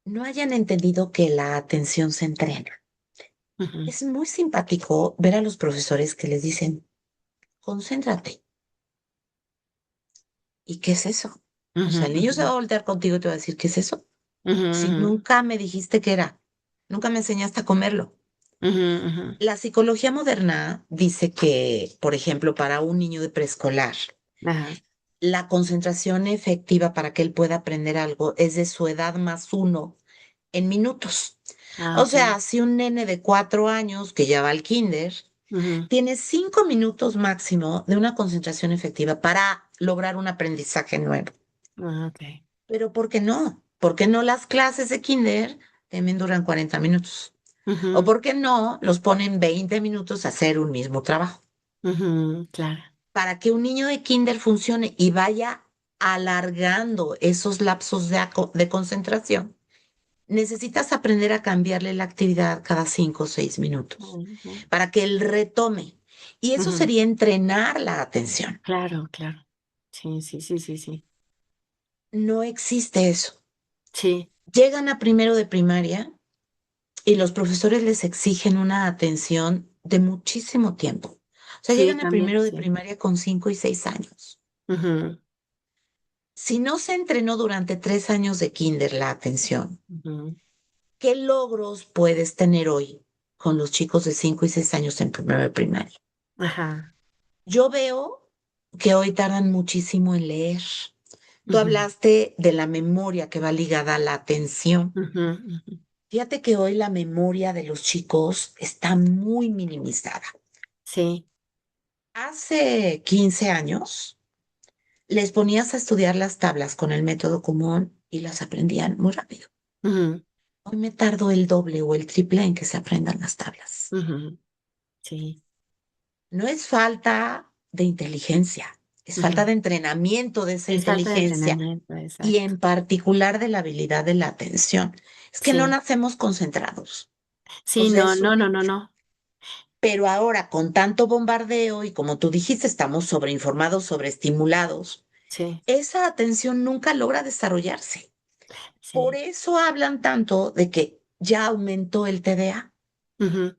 no hayan entendido que la atención se entrena. ujú, Es muy simpático ver a los profesores que les dicen, concéntrate. ¿Y qué es eso? O ujú, sea, el niño se va ujú, a voltear contigo y te va a decir, ¿qué es eso? Si ujú, nunca me dijiste qué era, nunca me enseñaste a comerlo. ujú, ujú, ujú. La psicología moderna dice que, por ejemplo, para un niño de preescolar, Ajá. la concentración efectiva para que él pueda aprender algo es de su edad más uno en minutos. Ah, O ok. sea, si un nene de 4 años que ya va al kinder Ujú. tiene 5 minutos máximo de una concentración efectiva para lograr un aprendizaje nuevo. Ah, ok. Pero ¿por qué no? ¿Por qué no las clases de kinder también duran 40 minutos? ¿O Ujú, por qué no los ponen 20 minutos a hacer un mismo trabajo? ujú, claro. Para que un niño de kinder funcione y vaya alargando esos lapsos de concentración, necesitas aprender a cambiarle la actividad cada 5 o 6 minutos Ujú, para que él retome. Y eso ujú, sería entrenar la atención. claro, claro. Sí, sí, sí, sí, sí. No existe eso. Sí, Llegan a primero de primaria y los profesores les exigen una atención de muchísimo tiempo. O sea, sí, llegan a también, primero de sí. primaria con 5 y 6 años. Ujú, Si no se entrenó durante 3 años de kinder la atención, Ujú. ¿qué logros puedes tener hoy con los chicos de 5 y 6 años en primero de primaria? Ajá. Yo veo que hoy tardan muchísimo en leer. Tú Ujú, hablaste de la memoria que va ligada a la atención. ujú, ujú. Fíjate que hoy la memoria de los chicos está muy minimizada. Sí. Hace 15 años les ponías a estudiar las tablas con el método común y las aprendían muy rápido. Ujú, Hoy me tardo el doble o el triple en que se aprendan las tablas. ujú. Sí. No es falta de inteligencia, es falta Ujú. de entrenamiento de esa Es falta de inteligencia entrenamiento, y exacto. en particular de la habilidad de la atención. Es que no Sí. nacemos concentrados. O Sí, sea, no, es un no, no, no, hecho. no. Pero ahora, con tanto bombardeo y como tú dijiste, estamos sobreinformados, sobreestimulados, Sí, esa atención nunca logra desarrollarse. Por sí. eso hablan tanto de que ya aumentó el TDA. Ujú,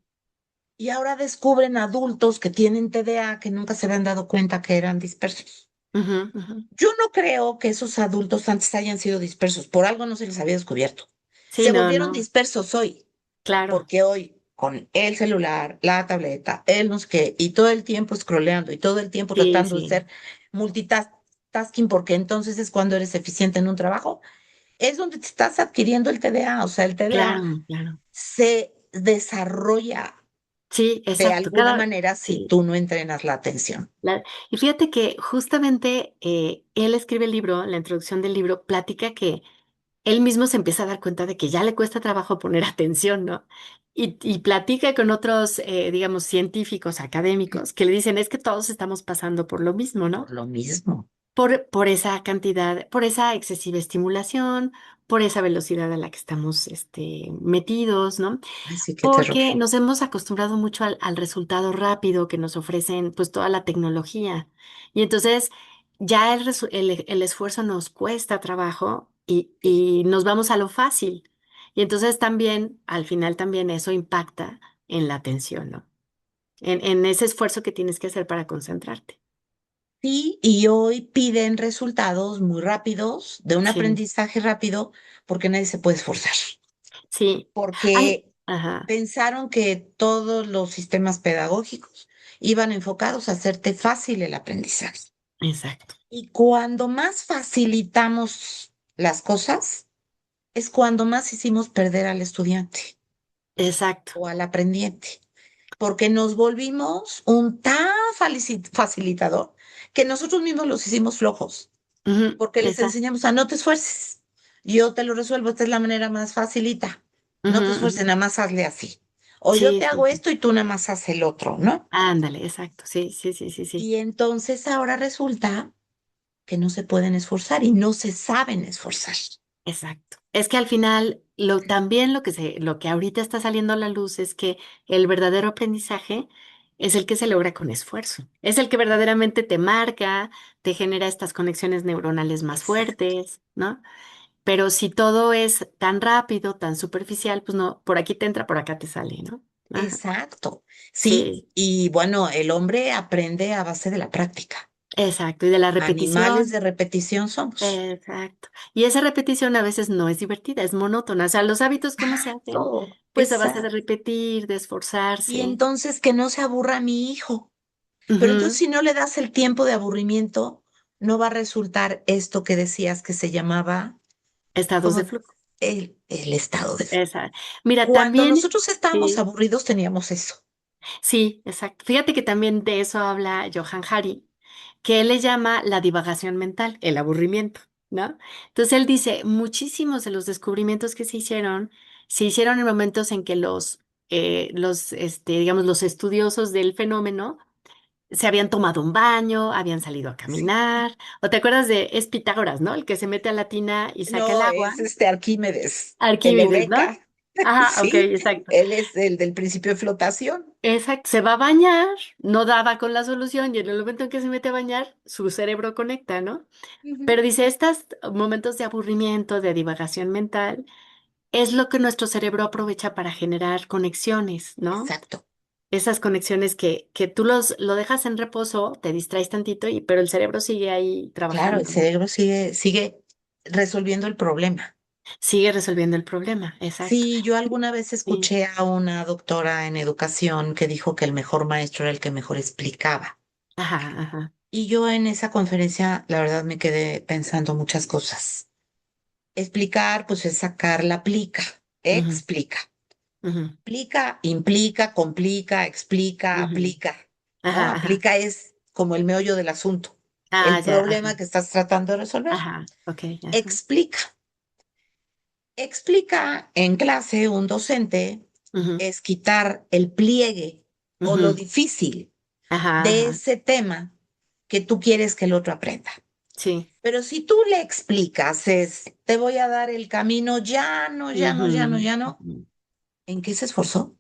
Y ahora descubren adultos que tienen TDA que nunca se habían dado cuenta que eran dispersos. ujú, ujú. Yo no creo que esos adultos antes hayan sido dispersos, por algo no se les había descubierto. Sí, Se no, volvieron no. dispersos hoy, Claro. porque hoy con el celular, la tableta, el no sé qué, y todo el tiempo scrolleando y todo el tiempo Sí, tratando de sí. ser multitasking, porque entonces es cuando eres eficiente en un trabajo, es donde te estás adquiriendo el TDA. O sea, el TDA Claro, claro. se desarrolla Sí, de exacto. alguna manera si Sí. tú no entrenas la atención. Y fíjate que justamente él escribe el libro, la introducción del libro, platica que él mismo se empieza a dar cuenta de que ya le cuesta trabajo poner atención, ¿no? Y platica con otros, digamos, científicos, académicos, que le dicen, es que todos estamos pasando por lo mismo, Por ¿no? lo mismo. Por esa cantidad, por esa excesiva estimulación, por esa velocidad a la que estamos, metidos, ¿no? Ay, sí, qué terror. Porque nos hemos acostumbrado mucho al resultado rápido que nos ofrecen, pues, toda la tecnología. Y entonces ya el esfuerzo nos cuesta trabajo Sí. y nos vamos a lo fácil. Y entonces también, al final también eso impacta en la atención, ¿no? En ese esfuerzo que tienes que hacer para concentrarte. Sí, y hoy piden resultados muy rápidos, de un Sí, aprendizaje rápido, porque nadie se puede esforzar. sí. Ay, Porque ajá, pensaron que todos los sistemas pedagógicos iban enfocados a hacerte fácil el aprendizaje. exacto, Y cuando más facilitamos las cosas, es cuando más hicimos perder al estudiante exacto. o al aprendiente, porque nos volvimos un tan facilitador que nosotros mismos los hicimos flojos, Ujú, porque les exacto. enseñamos a no te esfuerces, yo te lo resuelvo, esta es la manera más facilita, no Ujú, te esfuerces, ujú. nada más hazle así. O yo Sí, te sí, hago sí. esto y tú nada más haz el otro, ¿no? Ándale, exacto. Sí, sí, sí, sí, sí. Y entonces ahora resulta que no se pueden esforzar y no se saben esforzar. Exacto. Es que al final, también lo que ahorita está saliendo a la luz es que el verdadero aprendizaje es el que se logra con esfuerzo. Es el que verdaderamente te marca, te genera estas conexiones neuronales más Exacto. fuertes, ¿no? Pero si todo es tan rápido, tan superficial, pues no, por aquí te entra, por acá te sale, ¿no? Ajá. Exacto. Sí, Sí, y bueno, el hombre aprende a base de la práctica. exacto. Y de la Animales de repetición. repetición somos. Exacto. Y esa repetición a veces no es divertida, es monótona. O sea, los hábitos, ¿cómo se hacen? Exacto, Pues a base de exacto. repetir, de Y esforzarse. entonces que no se aburra mi hijo. Pero entonces Ujú. si no le das el tiempo de aburrimiento, no va a resultar esto que decías que se llamaba Estados de como flujo. el estado de flow. Esa. Mira, Cuando también, nosotros estábamos sí, aburridos teníamos eso. sí, exacto. Fíjate que también de eso habla Johan Hari, que él le llama la divagación mental, el aburrimiento, ¿no? Entonces él dice, muchísimos de los descubrimientos que se hicieron en momentos en que digamos, los estudiosos del fenómeno se habían tomado un baño, habían salido a Sí. caminar. ¿O te acuerdas es Pitágoras, ¿no? El que se mete a la tina y saca el No, agua. es este Arquímedes, el Arquímedes, ¿no? Eureka. Ajá, ok, Sí, exacto. él es el del principio de flotación. Exacto. Se va a bañar, no daba con la solución y en el momento en que se mete a bañar, su cerebro conecta, ¿no? Ujú. Pero dice, estos momentos de aburrimiento, de divagación mental, es lo que nuestro cerebro aprovecha para generar conexiones, ¿no? Exacto. Esas conexiones que tú lo dejas en reposo, te distraes tantito, pero el cerebro sigue ahí Claro, el trabajando, ¿no? cerebro sigue resolviendo el problema. Sigue resolviendo el problema, exacto. Sí, yo alguna vez Sí. escuché a una doctora en educación que dijo que el mejor maestro era el que mejor explicaba. Ajá, ajá. Y yo en esa conferencia, la verdad, me quedé pensando muchas cosas. Explicar, pues es sacar la plica. Ujú, Explica. ujú, Plica, implica, complica, explica, ujú. aplica. ¿No? Ajá, ajá. Aplica es como el meollo del asunto, Ah, el ya, ajá. problema que estás tratando de resolver. Ajá, ok, ajá. Explica. Explica en clase un docente Ujú, es quitar el pliegue o lo ujú. difícil Ajá, de ajá. ese tema que tú quieres que el otro aprenda. Sí. Pero si tú le explicas, te voy a dar el camino llano, llano, llano, Ujú, llano, ujú. ¿en qué se esforzó?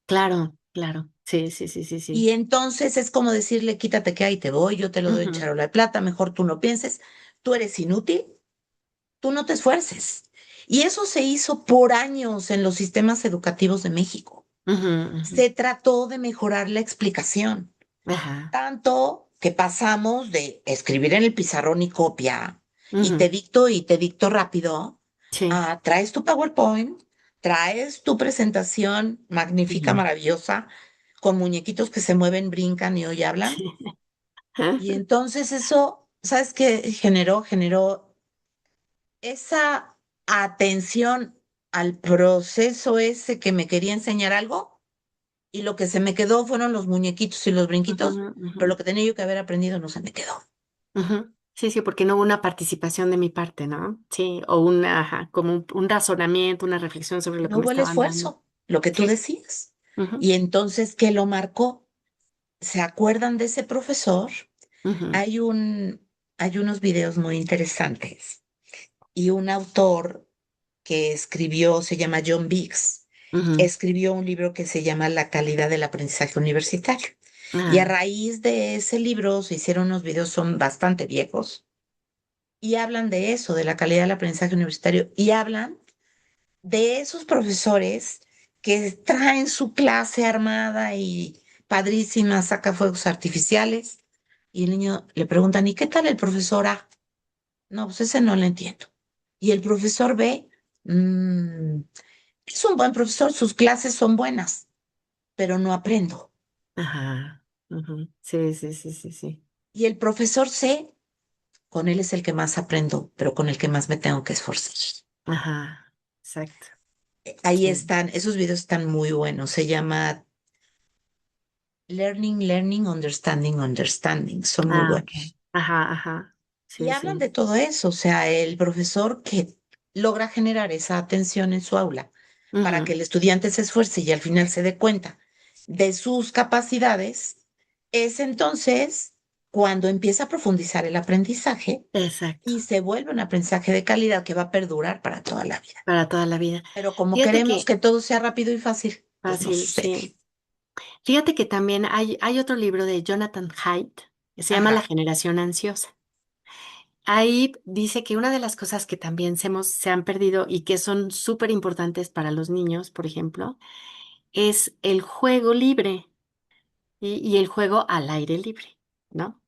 Claro, claro. Sí, sí, sí, sí, sí. Y entonces es como decirle, quítate que ahí te voy, yo te lo doy en Ujú, charola de plata, mejor tú no pienses, tú eres inútil, tú no te esfuerces. Y eso se hizo por años en los sistemas educativos de México. ujú, ujú. Se trató de mejorar la explicación, Ajá. tanto que pasamos de escribir en el pizarrón y copia Ujú. y te dicto rápido, Sí. a traes tu PowerPoint, traes tu presentación magnífica, Ujú. maravillosa, con muñequitos que se mueven, brincan y hoy hablan. Sí. Y entonces eso, ¿sabes qué generó? Generó esa atención al proceso ese que me quería enseñar algo y lo que se me quedó fueron los muñequitos y los Ujú, brinquitos, ujú, pero lo que tenía yo que haber aprendido no se me quedó. ujú. Sí, sí, porque no hubo una participación de mi parte, ¿no? Sí, o una, ajá, como un razonamiento, una reflexión sobre lo que No me hubo el estaban dando. esfuerzo, lo que tú Sí. decías. Ujú, Y entonces, ¿qué lo marcó? ¿Se acuerdan de ese profesor? ujú, Hay hay unos videos muy interesantes y un autor que escribió, se llama John Biggs, ujú. escribió un libro que se llama La calidad del aprendizaje universitario. Y a Ah, raíz de ese libro se hicieron unos videos, son bastante viejos, y hablan de eso, de la calidad del aprendizaje universitario, y hablan de esos profesores que traen su clase armada y padrísima, saca fuegos artificiales, y el niño le preguntan, ¿y qué tal el profesor A? No, pues ese no lo entiendo. Y el profesor B, "Mm, es un buen profesor, sus clases son buenas, pero no aprendo. ajá. Ujú. Sí, sí, sí, sí, sí. Y el profesor C, con él es el que más aprendo, pero con el que más me tengo que esforzar. Ajá. Exacto. Ahí Sí. están, esos videos están muy buenos. Se llama Learning, Learning, Understanding, Understanding. Son muy Ah, ok. buenos. Ajá, ajá. Y Sí, hablan sí. de todo eso, o sea, el profesor que logra generar esa atención en su aula para que Ujú. el estudiante se esfuerce y al final se dé cuenta de sus capacidades, es entonces cuando empieza a profundizar el aprendizaje Exacto. y se vuelve un aprendizaje de calidad que va a perdurar para toda la vida. Para toda la vida. Pero como Fíjate queremos que, que todo sea rápido y fácil, pues no fácil, sí. sucede. Fíjate que también hay otro libro de Jonathan Haidt que se llama La Ajá, generación ansiosa. Ahí dice que una de las cosas que también se han perdido y que son súper importantes para los niños, por ejemplo, es el juego libre y el juego al aire libre, ¿no?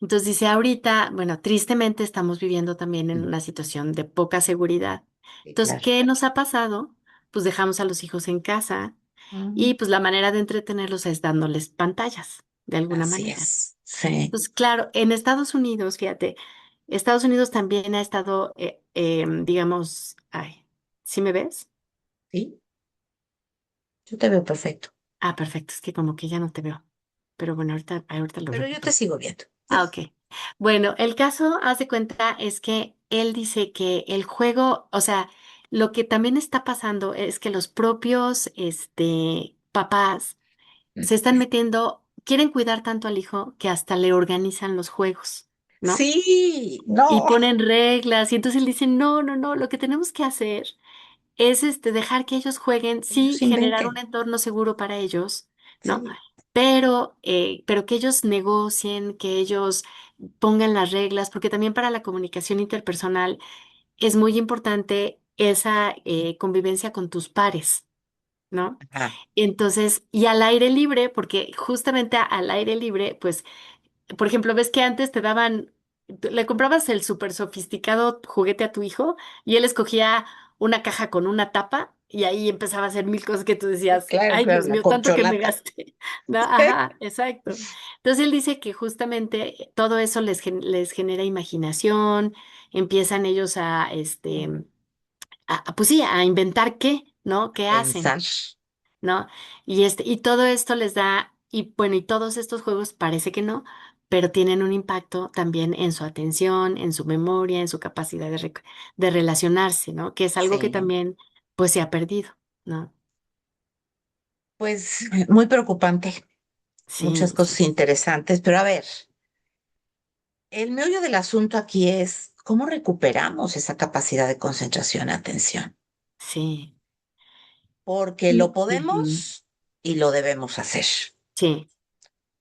Entonces dice, ahorita, bueno, tristemente estamos viviendo también en mm, una situación de poca seguridad. sí, Entonces, claro. ¿qué nos ha pasado? Pues dejamos a los hijos en casa y pues la manera de entretenerlos es dándoles pantallas, de alguna Así manera. es, sí, Pues claro, en Estados Unidos, fíjate, Estados Unidos también ha estado, digamos, ay, ¿sí me ves? sí, yo te veo perfecto, Ah, perfecto, es que como que ya no te veo. Pero bueno, ahorita lo pero yo te recupero. sigo viendo. Ah, ok. Bueno, el caso, haz de cuenta, es que él dice que el juego, o sea, lo que también está pasando es que los propios, papás se están metiendo, quieren cuidar tanto al hijo que hasta le organizan los juegos, ¿no? Sí, Y no, ponen reglas, y entonces él dice, no, no, no, lo que tenemos que hacer es dejar que ellos jueguen, sí, ellos generar un inventen, entorno seguro para ellos, ¿no? sí, Pero que ellos negocien, que ellos pongan las reglas, porque también para la comunicación interpersonal es muy importante esa convivencia con tus pares, ¿no? Ajá, Entonces, y al aire libre, porque justamente al aire libre, pues por ejemplo, ves que antes te daban, le comprabas el súper sofisticado juguete a tu hijo y él escogía una caja con una tapa y ahí empezaba a hacer mil cosas que tú decías, claro, ay, claro, Dios la mío, tanto que me corcholata. gasté. No, ajá, exacto. Entonces él dice que justamente todo eso les genera imaginación, empiezan ellos pues sí, a inventar qué, ¿no? ¿Qué hacen? Pensar. ¿No? Y todo esto les da, y bueno, y todos estos juegos parece que no, pero tienen un impacto también en su atención, en su memoria, en su capacidad de relacionarse, ¿no? Que es algo que Sí, también, pues, se ha perdido, ¿no? pues muy preocupante. Muchas Sí, cosas interesantes, pero a ver, el meollo del asunto aquí es cómo recuperamos esa capacidad de concentración y atención, sí, porque lo Ujú. podemos y lo debemos hacer, Sí,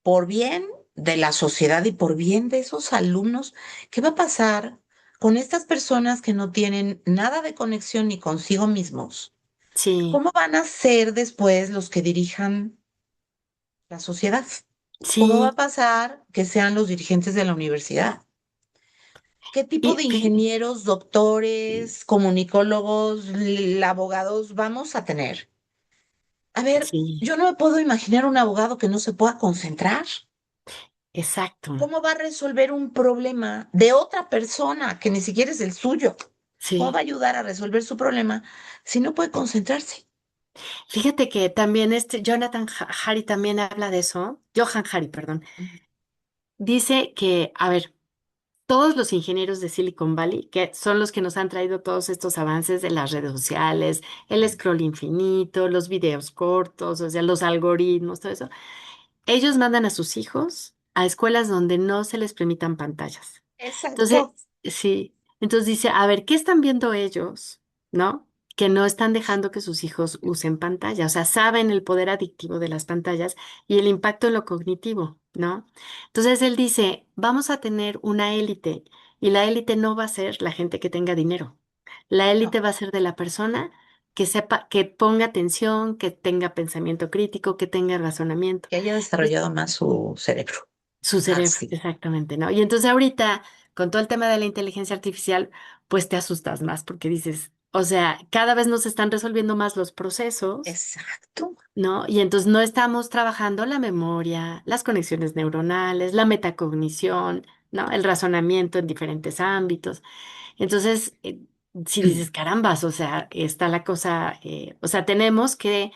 por bien de la sociedad y por bien de esos alumnos. ¿Qué va a pasar con estas personas que no tienen nada de conexión ni consigo mismos? sí, ¿Cómo van a ser después los que dirijan la sociedad? ¿Cómo va a sí. pasar que sean los dirigentes de la universidad? ¿Qué tipo Y de ingenieros, doctores, comunicólogos, abogados vamos a tener? A ver, sí, yo no me puedo imaginar un abogado que no se pueda concentrar. exacto, ¿Cómo va a resolver un problema de otra persona que ni siquiera es el suyo? ¿Cómo va sí. a ayudar a resolver su problema si no puede concentrarse? Fíjate que también Jonathan Hari también habla de eso, Johan Hari, perdón. Dice que, a ver, todos los ingenieros de Silicon Valley, que son los que nos han traído todos estos avances de las redes sociales, el scroll infinito, los videos cortos, o sea, los algoritmos, todo eso, ellos mandan a sus hijos a escuelas donde no se les permitan pantallas. Entonces, Exacto. sí, entonces dice, a ver, ¿qué están viendo ellos? ¿No? Que no están dejando que sus hijos usen pantalla, o sea, saben el poder adictivo de las pantallas y el impacto en lo cognitivo, ¿no? Entonces él dice, vamos a tener una élite y la élite no va a ser la gente que tenga dinero. La élite No, va a ser de la persona que sepa, que ponga atención, que tenga pensamiento crítico, que tenga razonamiento. que haya desarrollado más su cerebro. Su cerebro, Así. exactamente, ¿no? Y entonces ahorita, con todo el tema de la inteligencia artificial, pues te asustas más porque dices, o sea, cada vez nos están resolviendo más los procesos, Exacto. ¿no? Y entonces no estamos trabajando la memoria, las conexiones neuronales, la metacognición, ¿no? El razonamiento en diferentes ámbitos. Entonces, si dices, carambas, o sea, está la cosa, o sea, tenemos que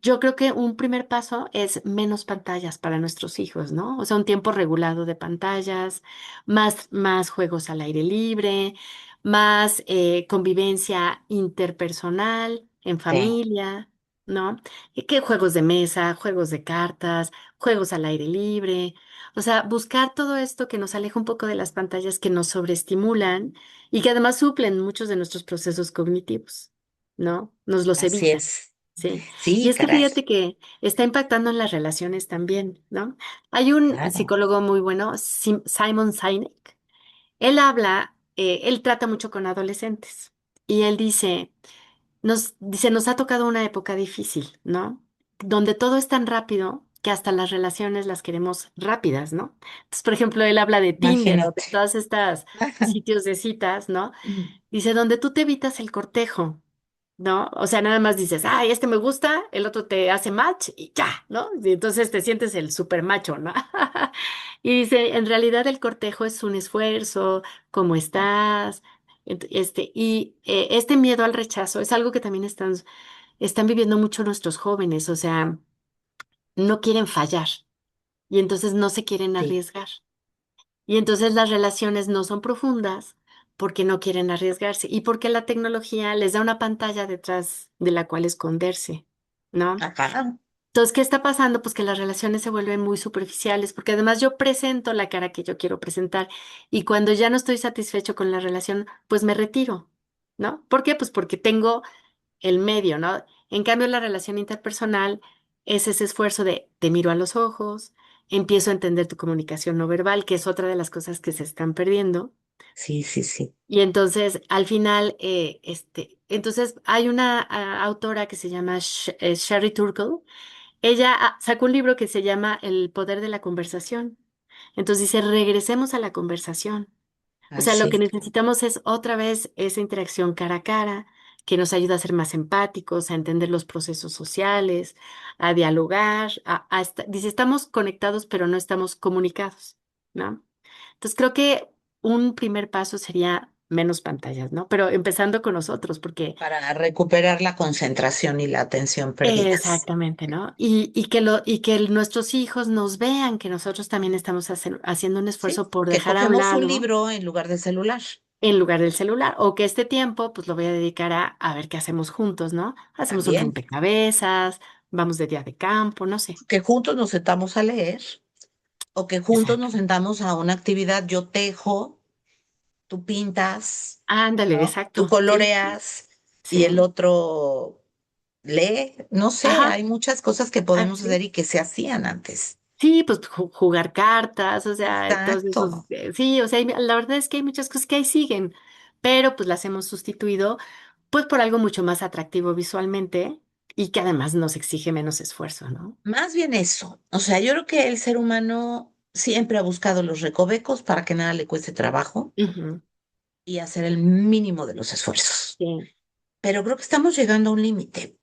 yo creo que un primer paso es menos pantallas para nuestros hijos, ¿no? O sea, un tiempo regulado de pantallas, más juegos al aire libre, más convivencia interpersonal en Sí, familia, ¿no? Y que juegos de mesa, juegos de cartas, juegos al aire libre. O sea, buscar todo esto que nos aleja un poco de las pantallas que nos sobreestimulan y que además suplen muchos de nuestros procesos cognitivos, ¿no? Nos los así evitan. es. Sí, y Sí, es que caray. fíjate que está impactando en las relaciones también, ¿no? Hay un Claro. psicólogo muy bueno, Simon Sinek. Él habla, él trata mucho con adolescentes y él dice, nos ha tocado una época difícil, ¿no? Donde todo es tan rápido que hasta las relaciones las queremos rápidas, ¿no? Entonces, por ejemplo, él habla de Tinder o de Imagínate. todas estas sitios de citas, ¿no? Dice, donde tú te evitas el cortejo. ¿No? O sea, nada más dices, ay, este me gusta, el otro te hace match y ya, ¿no? Y entonces te sientes el super macho, ¿no? Y dice, en realidad el cortejo es un esfuerzo, ¿cómo estás? Este miedo al rechazo es algo que también están viviendo mucho nuestros jóvenes, o sea, no quieren fallar y entonces no se quieren Sí, arriesgar. Y entonces las relaciones no son profundas porque no quieren arriesgarse y porque la tecnología les da una pantalla detrás de la cual esconderse, ¿no? ajá, Entonces, ¿qué está pasando? Pues que las relaciones se vuelven muy superficiales porque además yo presento la cara que yo quiero presentar y cuando ya no estoy satisfecho con la relación, pues me retiro, ¿no? ¿Por qué? Pues porque tengo el medio, ¿no? En cambio, la relación interpersonal es ese esfuerzo de te miro a los ojos, empiezo a entender tu comunicación no verbal, que es otra de las cosas que se están perdiendo, Sí, sí, sí. Y entonces, al final, entonces hay una autora que se llama Sherry Turkle. Ella sacó un libro que se llama El poder de la conversación. Entonces dice, regresemos a la conversación. O Ay, sea, lo que sí. necesitamos es otra vez esa interacción cara a cara que nos ayuda a ser más empáticos, a entender los procesos sociales, a dialogar, dice, estamos conectados, pero no estamos comunicados, ¿no? Entonces creo que un primer paso sería menos pantallas, ¿no? Pero empezando con nosotros, porque Para recuperar la concentración y la atención perdidas. exactamente, ¿no? Y que nuestros hijos nos vean que nosotros también estamos haciendo un Sí, esfuerzo por que dejar a un cogemos un lado libro en lugar de celular. en lugar del celular, o que este tiempo pues lo voy a dedicar a ver qué hacemos juntos, ¿no? Hacemos un También. rompecabezas, vamos de día de campo, no sé. Que juntos nos sentamos a leer o que juntos Exacto. nos sentamos a una actividad. Yo tejo, tú pintas, Ándale, ¿no? Tú exacto. Sí, coloreas y el sí. otro lee. No sé, Ajá. hay muchas cosas que Ah, podemos hacer sí. y que se hacían antes. Sí, pues jugar cartas, o sea, todos esos, Exacto. sí, o sea, la verdad es que hay muchas cosas que ahí siguen, pero pues las hemos sustituido pues por algo mucho más atractivo visualmente y que además nos exige menos esfuerzo, ¿no? Más bien eso. O sea, yo creo que el ser humano siempre ha buscado los recovecos para que nada le cueste trabajo Ujú. y hacer el mínimo de los esfuerzos. Sí. Pero creo que estamos llegando a un límite.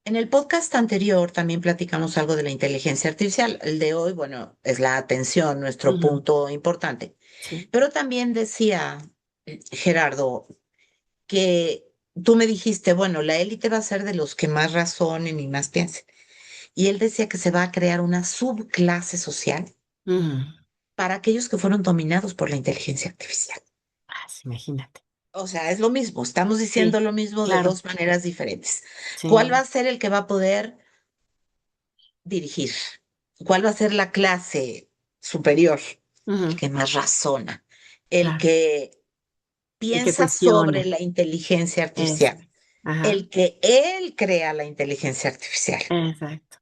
En el podcast anterior también platicamos algo de la inteligencia artificial. El de hoy, bueno, es la atención, nuestro Ujú. punto importante. Sí. Pero también decía Gerardo que tú me dijiste, bueno, la élite va a ser de los que más razonen y más piensen. Y él decía que se va a crear una subclase social Ujú. para aquellos que fueron dominados por la inteligencia artificial. Ah, sí, imagínate. O sea, es lo mismo, estamos diciendo Sí, lo mismo de claro. dos maneras diferentes. ¿Cuál va Sí. a ser el que va a poder dirigir? ¿Cuál va a ser la clase superior? El Ujú. que más razona, el Claro. que El que piensa sobre cuestiona. la inteligencia Eso. artificial, Ajá. el que él crea la inteligencia artificial. Exacto.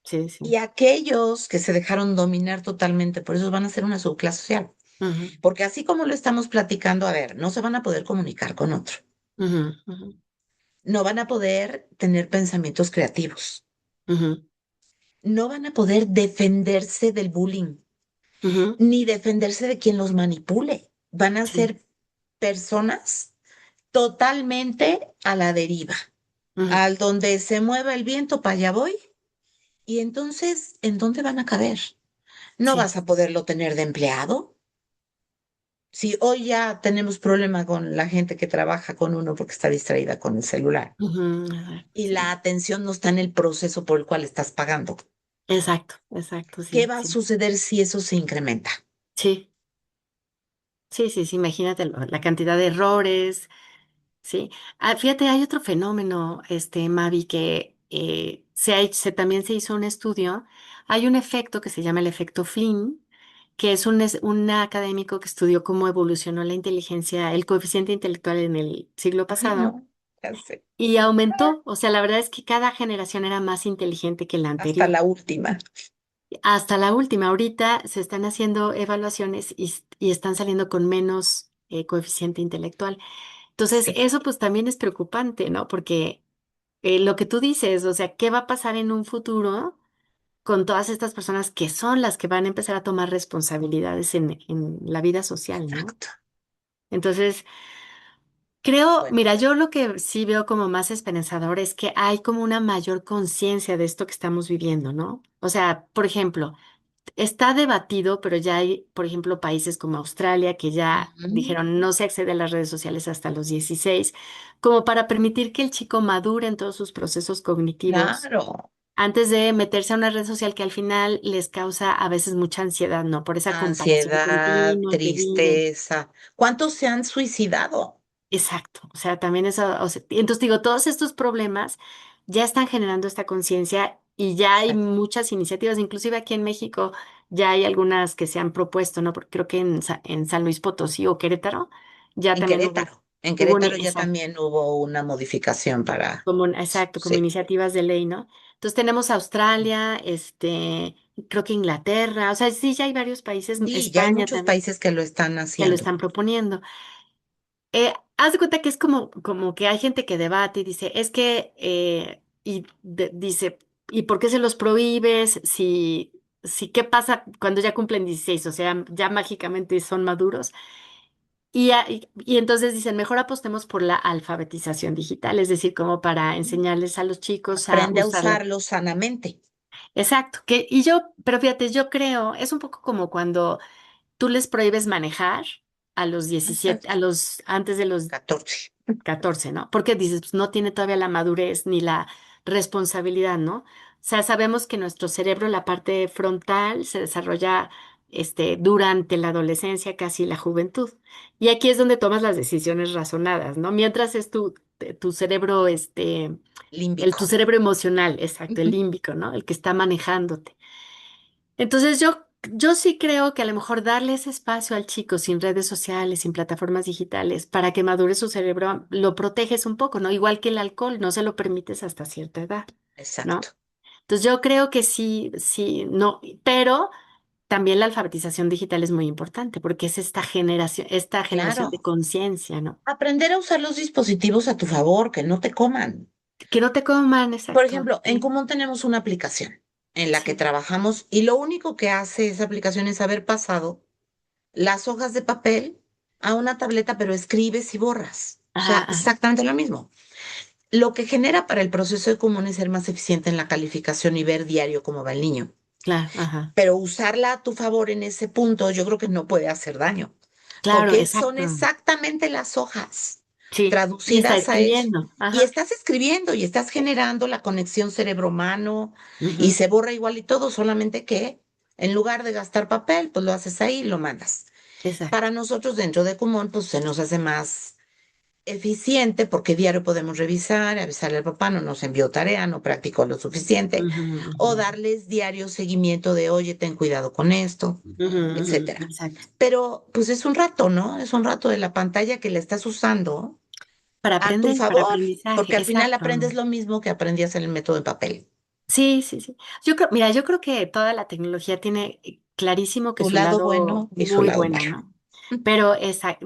Sí, Y sí. aquellos que se dejaron dominar totalmente, por eso van a ser una subclase social. Ujú. Porque así como lo estamos platicando, a ver, no se van a poder comunicar con otro, Ujú. Ujú. no van a poder tener pensamientos creativos, Ujú. no van a poder defenderse del bullying, Ujú. ni defenderse de quien los manipule. Van a Sí. ser personas totalmente a la deriva, Ujú. al donde se mueva el viento, para allá voy. Y entonces, ¿en dónde van a caber? No Sí. vas a poderlo tener de empleado. Si hoy ya tenemos problema con la gente que trabaja con uno porque está distraída con el celular Ujú. Ajá. y la Sí. atención no está en el proceso por el cual estás pagando, Exacto. Exacto. ¿qué Sí. va a Sí. suceder si eso se incrementa? Sí. Sí, sí, sí. Imagínate la cantidad de errores. Sí. Ah, fíjate, hay otro fenómeno, Mavi, que también se hizo un estudio. Hay un efecto que se llama el efecto Flynn, que es un académico que estudió cómo evolucionó la inteligencia, el coeficiente intelectual en el siglo Ay, pasado, no, ya sé. y aumentó. O sea, la verdad es que cada generación era más inteligente que la Hasta anterior. la última. Hasta la última, ahorita se están haciendo evaluaciones y están saliendo con menos coeficiente intelectual. Entonces, Sí, eso pues también es preocupante, ¿no? Porque lo que tú dices, o sea, ¿qué va a pasar en un futuro con todas estas personas que son las que van a empezar a tomar responsabilidades en la vida social, ¿no? exacto. Entonces, creo, Bueno, mira, yo lo que sí veo como más esperanzador es que hay como una mayor conciencia de esto que estamos viviendo, ¿no? O sea, por ejemplo, está debatido, pero ya hay, por ejemplo, países como Australia que ya ujú, dijeron no se accede a las redes sociales hasta los 16, como para permitir que el chico madure en todos sus procesos cognitivos claro. antes de meterse a una red social que al final les causa a veces mucha ansiedad, ¿no? Por esa comparación Ansiedad, continua que viven. tristeza. ¿Cuántos se han suicidado? Exacto, o sea, también eso, o sea, y entonces digo, todos estos problemas ya están generando esta conciencia y ya hay Exacto. muchas iniciativas, inclusive aquí en México ya hay algunas que se han propuesto, ¿no? Porque creo que en San Luis Potosí o Querétaro ya también En hubo Querétaro ya exacto, también hubo una modificación para, exacto, como sí, iniciativas de ley, ¿no? Entonces tenemos Australia, creo que Inglaterra, o sea, sí, ya hay varios países, Sí, ya hay España muchos también, países que lo están que lo haciendo. están proponiendo. Haz de cuenta que es como que hay gente que debate y dice, es que, dice, ¿y por qué se los prohíbes? Si, ¿qué pasa cuando ya cumplen 16? O sea, ya mágicamente son maduros. Y entonces dicen, mejor apostemos por la alfabetización digital, es decir, como para enseñarles a los chicos a Aprende a usarla. usarlo sanamente. Exacto, pero fíjate, yo creo, es un poco como cuando tú les prohíbes manejar a los 17, Exacto. antes de los 14. 14, ¿no? Porque dices, pues no tiene todavía la madurez ni la responsabilidad, ¿no? O sea, sabemos que nuestro cerebro, la parte frontal, se desarrolla durante la adolescencia, casi la juventud. Y aquí es donde tomas las decisiones razonadas, ¿no? Mientras es tu cerebro, tu Límbico. cerebro emocional, exacto, el Ujú. límbico, ¿no? El que está manejándote. Entonces yo sí creo que a lo mejor darle ese espacio al chico sin redes sociales, sin plataformas digitales, para que madure su cerebro, lo proteges un poco, ¿no? Igual que el alcohol, no se lo permites hasta cierta edad, Exacto. ¿no? Entonces yo creo que sí, sí, no, pero también la alfabetización digital es muy importante porque es esta generación de Claro. conciencia, ¿no? Aprender a usar los dispositivos a tu favor, que no te coman. Que no te coman, Por exacto. ejemplo, en Sí, Común tenemos una aplicación en la que sí. trabajamos y lo único que hace esa aplicación es haber pasado las hojas de papel a una tableta, pero escribes y borras. O Ajá, sea, ajá, exactamente lo mismo. Lo que genera para el proceso de Común es ser más eficiente en la calificación y ver diario cómo va el niño. claro, ajá. Pero usarla a tu favor en ese punto, yo creo que no puede hacer daño, Claro, porque son exacto. exactamente las hojas Sí, y está traducidas a eso. escribiendo. Y Ajá. estás escribiendo y estás generando la conexión cerebro-humano y Ujú, se borra igual y todo, solamente que en lugar de gastar papel, pues lo haces ahí y lo mandas. exacto. Para nosotros dentro de Común, pues se nos hace más eficiente porque diario podemos revisar, avisarle al papá, no nos envió tarea, no practicó lo suficiente, Ujú, o ujú, darles diario seguimiento de, oye, ten cuidado con esto, ujú, ujú, etcétera. exacto. Pero pues es un rato, ¿no? Es un rato de la pantalla que le estás usando Para a tu aprender, para favor, aprendizaje, porque al final exacto. aprendes lo mismo que aprendías en el método de papel. Sí, sí, sí. Yo creo que toda la tecnología tiene clarísimo que Su su lado lado bueno y su muy lado bueno, malo. ¿no? Pero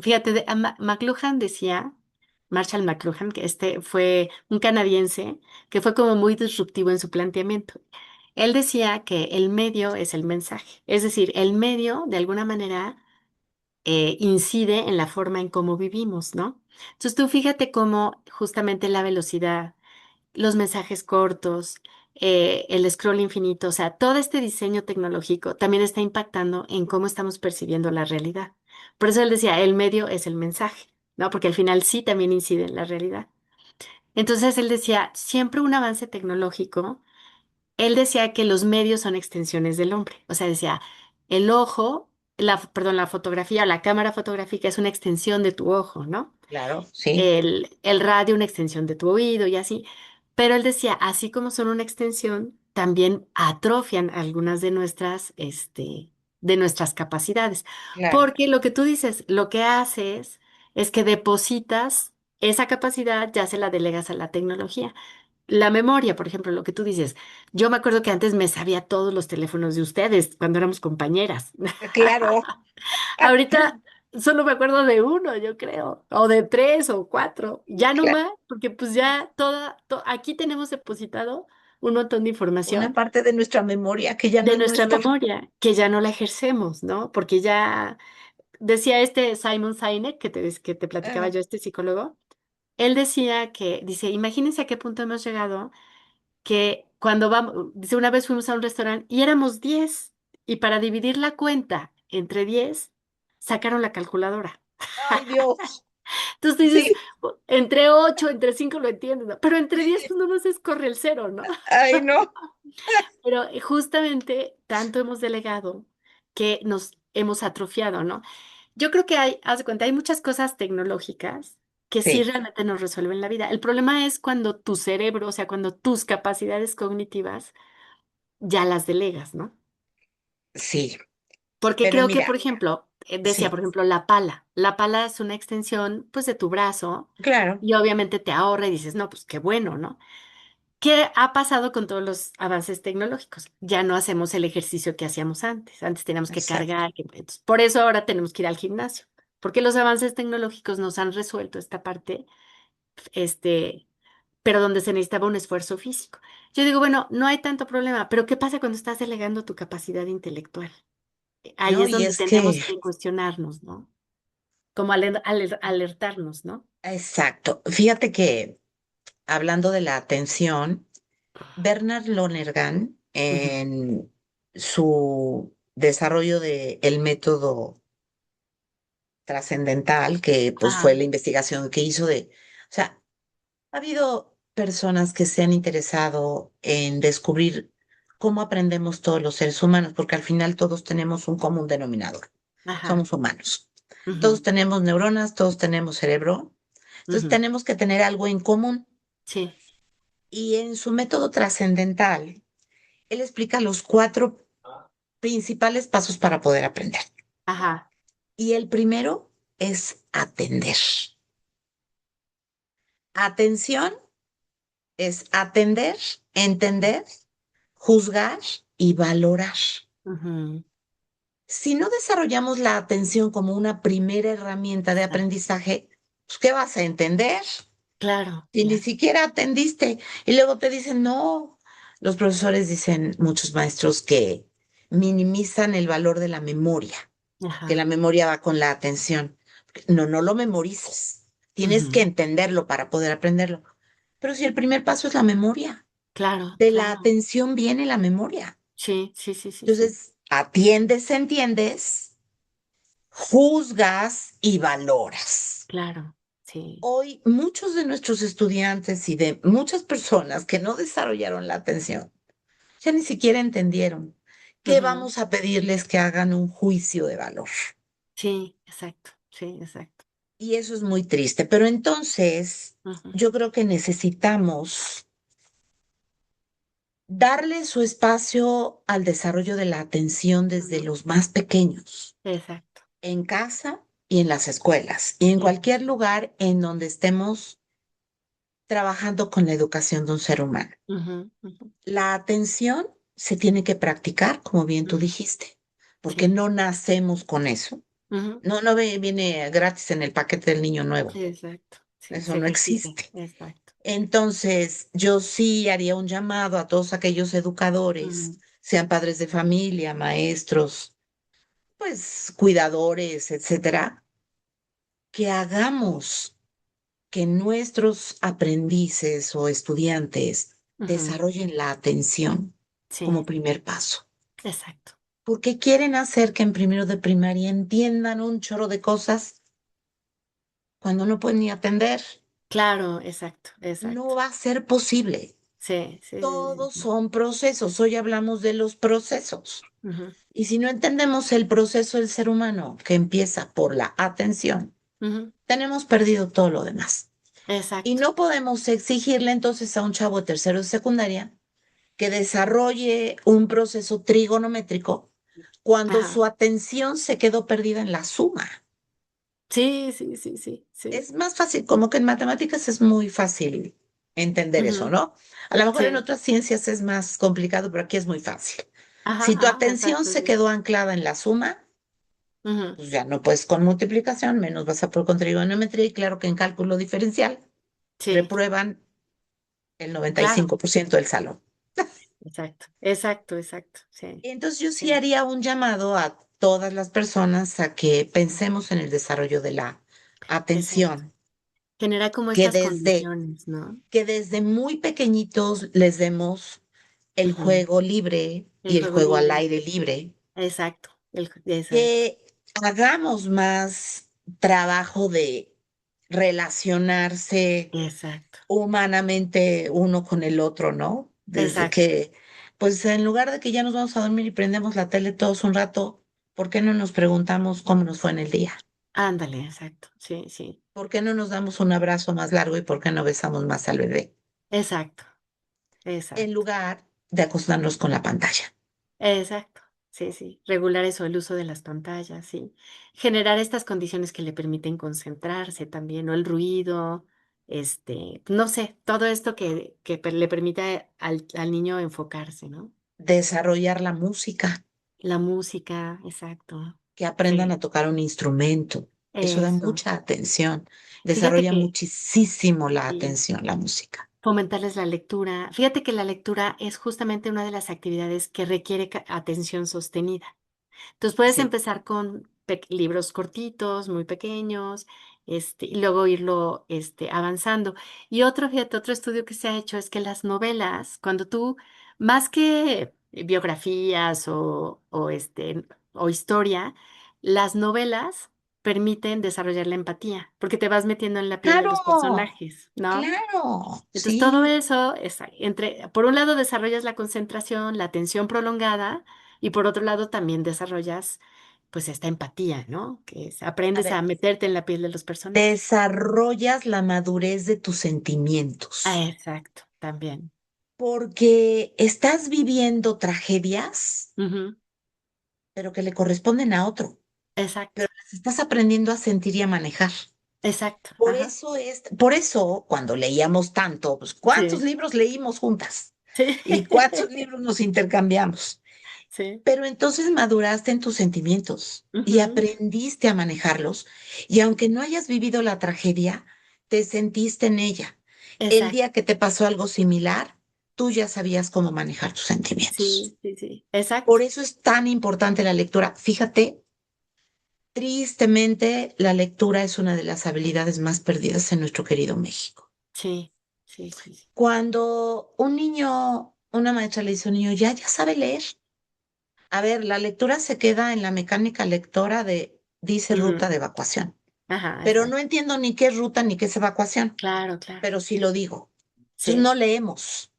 fíjate, McLuhan decía, Marshall McLuhan, que este fue un canadiense que fue como muy disruptivo en su planteamiento. Él decía que el medio es el mensaje, es decir, el medio de alguna manera incide en la forma en cómo vivimos, ¿no? Entonces tú fíjate cómo justamente la velocidad, los mensajes cortos, el scroll infinito, o sea, todo este diseño tecnológico también está impactando en cómo estamos percibiendo la realidad. Por eso él decía, el medio es el mensaje, ¿no? Porque al final sí también incide en la realidad. Entonces él decía, siempre un avance tecnológico, él decía que los medios son extensiones del hombre. O sea, decía, el ojo, perdón, la fotografía, la cámara fotográfica es una extensión de tu ojo, ¿no? Claro, sí, El radio una extensión de tu oído y así. Pero él decía, así como son una extensión, también atrofian algunas de nuestras capacidades. claro. Porque lo que tú dices, lo que haces es que depositas esa capacidad, ya se la delegas a la tecnología. La memoria, por ejemplo, lo que tú dices. Yo me acuerdo que antes me sabía todos los teléfonos de ustedes cuando éramos compañeras. Claro, Ahorita solo me acuerdo de uno, yo creo, o de tres o cuatro, ya no claro. más, porque pues ya aquí tenemos depositado un montón de Una información parte de nuestra memoria que ya no de es nuestra nuestra. memoria que ya no la ejercemos, ¿no? Porque ya decía Simon Sinek, que te platicaba Ah, yo, este psicólogo, él dice, imagínense a qué punto hemos llegado que cuando vamos, dice, una vez fuimos a un restaurante y éramos 10 y para dividir la cuenta entre 10 sacaron la calculadora. ay, Dios. Entonces tú dices, Sí, entre 8 entre 5 lo entiendes, ¿no? Pero entre 10 pues nomás corre el cero, ¿no? ay, no. Pero justamente tanto hemos delegado que nos hemos atrofiado, ¿no? Yo creo que haz de cuenta, hay muchas cosas tecnológicas que sí Sí, realmente nos resuelven la vida. El problema es cuando tu cerebro, o sea, cuando tus capacidades cognitivas ya las delegas, ¿no? sí, Porque pero creo que, mira, por ejemplo, decía, sí, por ejemplo, la pala. La pala es una extensión, pues, de tu brazo claro, y obviamente te ahorra y dices, no, pues qué bueno, ¿no? ¿Qué ha pasado con todos los avances tecnológicos? Ya no hacemos el ejercicio que hacíamos antes. Antes teníamos que Exacto. cargar, entonces, por eso ahora tenemos que ir al gimnasio, porque los avances tecnológicos nos han resuelto esta parte, este, pero donde se necesitaba un esfuerzo físico. Yo digo, bueno, no hay tanto problema, pero ¿qué pasa cuando estás delegando tu capacidad intelectual? Ahí No, es y donde es que, tenemos que cuestionarnos, ¿no? Como alertarnos, ¿no? exacto. Fíjate que hablando de la atención, Bernard Lonergan, Ujú. en su desarrollo de el método trascendental, que pues fue Ajá, la investigación que hizo o sea, ha habido personas que se han interesado en descubrir cómo aprendemos todos los seres humanos, porque al final todos tenemos un común denominador. ajá, Somos humanos. Todos ujú, tenemos neuronas, todos tenemos cerebro. Entonces ujú. tenemos que tener algo en común. Sí, Y en su método trascendental, él explica los cuatro principales pasos para poder aprender. ajá, Y el primero es atender. Atención es atender, entender, juzgar y valorar. ujú. Si no desarrollamos la atención como una primera herramienta de Exacto. aprendizaje, pues, ¿qué vas a entender? Claro, Si ni claro. siquiera atendiste y luego te dicen, no, los profesores dicen, muchos maestros, que minimizan el valor de la memoria, que la Ajá. memoria va con la atención. No, no lo memorices, tienes que Ujú. entenderlo para poder aprenderlo. Pero si el primer paso es la memoria, Claro, de la claro. atención viene la memoria. Sí, sí, sí, sí, sí. Entonces, atiendes, entiendes, juzgas y valoras. Claro, sí. Hoy muchos de nuestros estudiantes y de muchas personas que no desarrollaron la atención ya ni siquiera entendieron que Ujú. vamos a pedirles que hagan un juicio de valor. Sí, exacto. Sí, exacto. Y eso es muy triste. Pero entonces Ujú. yo creo que necesitamos darle su espacio al desarrollo de la atención desde Ujú. los más pequeños, Exacto. en casa y en las escuelas y en Exacto. cualquier lugar en donde estemos trabajando con la educación de un ser humano. Ujú, ujú, La atención se tiene que practicar, como bien tú ujú. dijiste, porque Sí. no nacemos con eso. Ujú. No, no viene gratis en el paquete del niño nuevo. Exacto. Sí, Eso se no ejercita. existe. Exacto. Entonces, yo sí haría un llamado a todos aquellos educadores, Ujú, sean padres de familia, maestros, pues cuidadores, etcétera, que hagamos que nuestros aprendices o estudiantes ujú. desarrollen la atención como Sí, primer paso. exacto. Porque quieren hacer que en primero de primaria entiendan un chorro de cosas cuando no pueden ni atender. Claro, exacto, No exacto. va a ser posible. Sí, sí, sí, sí, Todos sí. son procesos. Hoy hablamos de los procesos. Ujú, Y si no entendemos el proceso del ser humano, que empieza por la atención, ujú. tenemos perdido todo lo demás. Y Exacto. no podemos exigirle entonces a un chavo de tercero de secundaria que desarrolle un proceso trigonométrico cuando Ajá. su atención se quedó perdida en la suma. Sí, sí, sí, sí, sí. Es más fácil, como que en matemáticas es muy fácil entender eso, Ujú. ¿no? A lo mejor en Sí. otras ciencias es más complicado, pero aquí es muy fácil. Ajá, Si tu ajá, atención exacto, se sí. quedó anclada en la suma, Ujú. pues ya no puedes con multiplicación, menos vas a poder con trigonometría y claro que en cálculo diferencial Sí, reprueban el noventa y claro. cinco por ciento del salón. Exacto, exacto, exacto. Sí, Entonces yo sí sí, haría un llamado a todas las personas a que pensemos en el desarrollo de la exacto. atención, Genera como que estas desde, condiciones, ¿no? que desde muy pequeñitos les demos el Ujú. juego libre El y el juego juego al libre. aire libre, Exacto. Exacto. que hagamos más trabajo de relacionarse Exacto. humanamente uno con el otro, ¿no? Desde Exacto. que, pues en lugar de que ya nos vamos a dormir y prendemos la tele todos un rato, ¿por qué no nos preguntamos cómo nos fue en el día? Ándale, exacto. Sí, sí. ¿Por qué no nos damos un abrazo más largo y por qué no besamos más al bebé? Exacto. En Exacto. lugar de acostarnos con la pantalla. Exacto. Sí, sí. Regular eso, el uso de las pantallas, sí. Generar estas condiciones que le permiten concentrarse también, ¿no? El ruido. no sé, todo esto que le permite al niño enfocarse, ¿no? Desarrollar la música, La música, exacto. que aprendan a Sí, tocar un instrumento. Eso da eso. mucha atención. Fíjate Desarrolla que muchísimo la sí, atención, la música. fomentarles la lectura. Fíjate que la lectura es justamente una de las actividades que requiere atención sostenida. Entonces puedes Sí. empezar con libros cortitos, muy pequeños, y luego irlo, avanzando. Y fíjate, otro estudio que se ha hecho es que las novelas, cuando tú, más que biografías o historia, las novelas permiten desarrollar la empatía, porque te vas metiendo en la piel de los Claro, personajes, ¿no? claro, Entonces, todo sí. eso por un lado desarrollas la concentración, la atención prolongada, y por otro lado también desarrollas, pues, esta empatía, ¿no? A Aprendes ver, a meterte en la piel de los personajes. desarrollas la madurez de tus Ah, sentimientos, exacto, también. porque estás viviendo tragedias, Ujú, pero que le corresponden a otro, exacto, pero las estás aprendiendo a sentir y a manejar. exacto, ajá. Por eso cuando leíamos tanto, pues, ¿cuántos Sí, libros leímos juntas? sí, ¿Y cuántos libros nos intercambiamos? sí, Pero entonces maduraste en tus sentimientos y ujú, aprendiste a manejarlos. Y aunque no hayas vivido la tragedia, te sentiste en ella. El exacto, día que te pasó algo similar, tú ya sabías cómo manejar tus sentimientos. sí, sí, sí, exacto, Por eso es tan importante la lectura. Fíjate, tristemente, la lectura es una de las habilidades más perdidas en nuestro querido México. sí, sí, sí, sí. Cuando un niño, una maestra le dice a un niño, ya sabe leer. A ver, la lectura se queda en la mecánica lectora de dice ruta Ujú, de evacuación, ajá, pero no exacto, entiendo ni qué es ruta ni qué es evacuación, claro, claro, pero sí lo digo. Entonces sí. no leemos,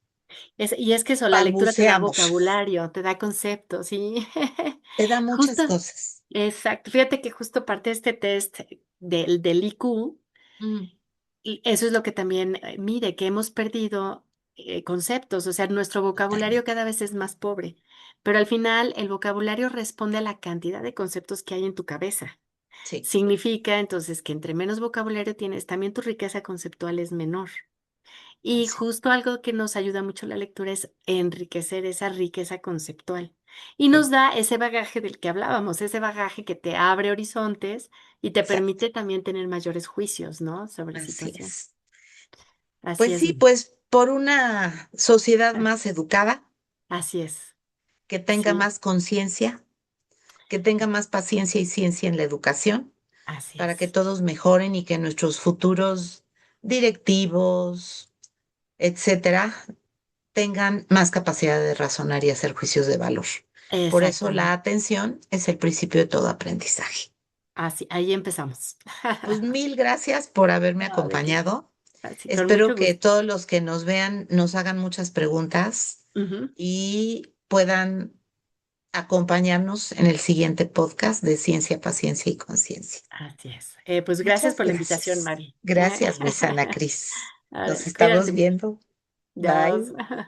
Y es que eso, la lectura te da balbuceamos, vocabulario, te da conceptos, sí. te da muchas Justo, cosas. exacto. Fíjate que justo parte de este test del IQ, Mm, y eso es lo que también mide, que hemos perdido conceptos, o sea, nuestro vocabulario totalmente. cada vez es más pobre, pero al final el vocabulario responde a la cantidad de conceptos que hay en tu cabeza. Sí, Significa entonces que entre menos vocabulario tienes, también tu riqueza conceptual es menor. Y así, justo algo que nos ayuda mucho la lectura es enriquecer esa riqueza conceptual. Y nos sí, da ese bagaje del que hablábamos, ese bagaje que te abre horizontes y te exacto, permite también tener mayores juicios, ¿no? Sobre así situaciones. es. Así Pues es, sí, pues por una sociedad ah, más educada, así es, que tenga sí, más conciencia, que tenga más paciencia y ciencia en la educación, así para que es, todos mejoren y que nuestros futuros directivos, etcétera, tengan más capacidad de razonar y hacer juicios de valor. Por eso la exactamente. atención es el principio de todo aprendizaje. Así, ahí empezamos. Pues mil gracias por haberme No, ¿de qué? acompañado. Así, con Espero mucho que gusto. todos los que nos vean nos hagan muchas preguntas Ujú, y puedan acompañarnos en el siguiente podcast de Ciencia, Paciencia y Conciencia. así es. Pues gracias Muchas por la invitación, gracias. Mari. Gracias, mi sana Cris. Nos Ahora, estamos cuídate mucho. viendo. Dios. Bye.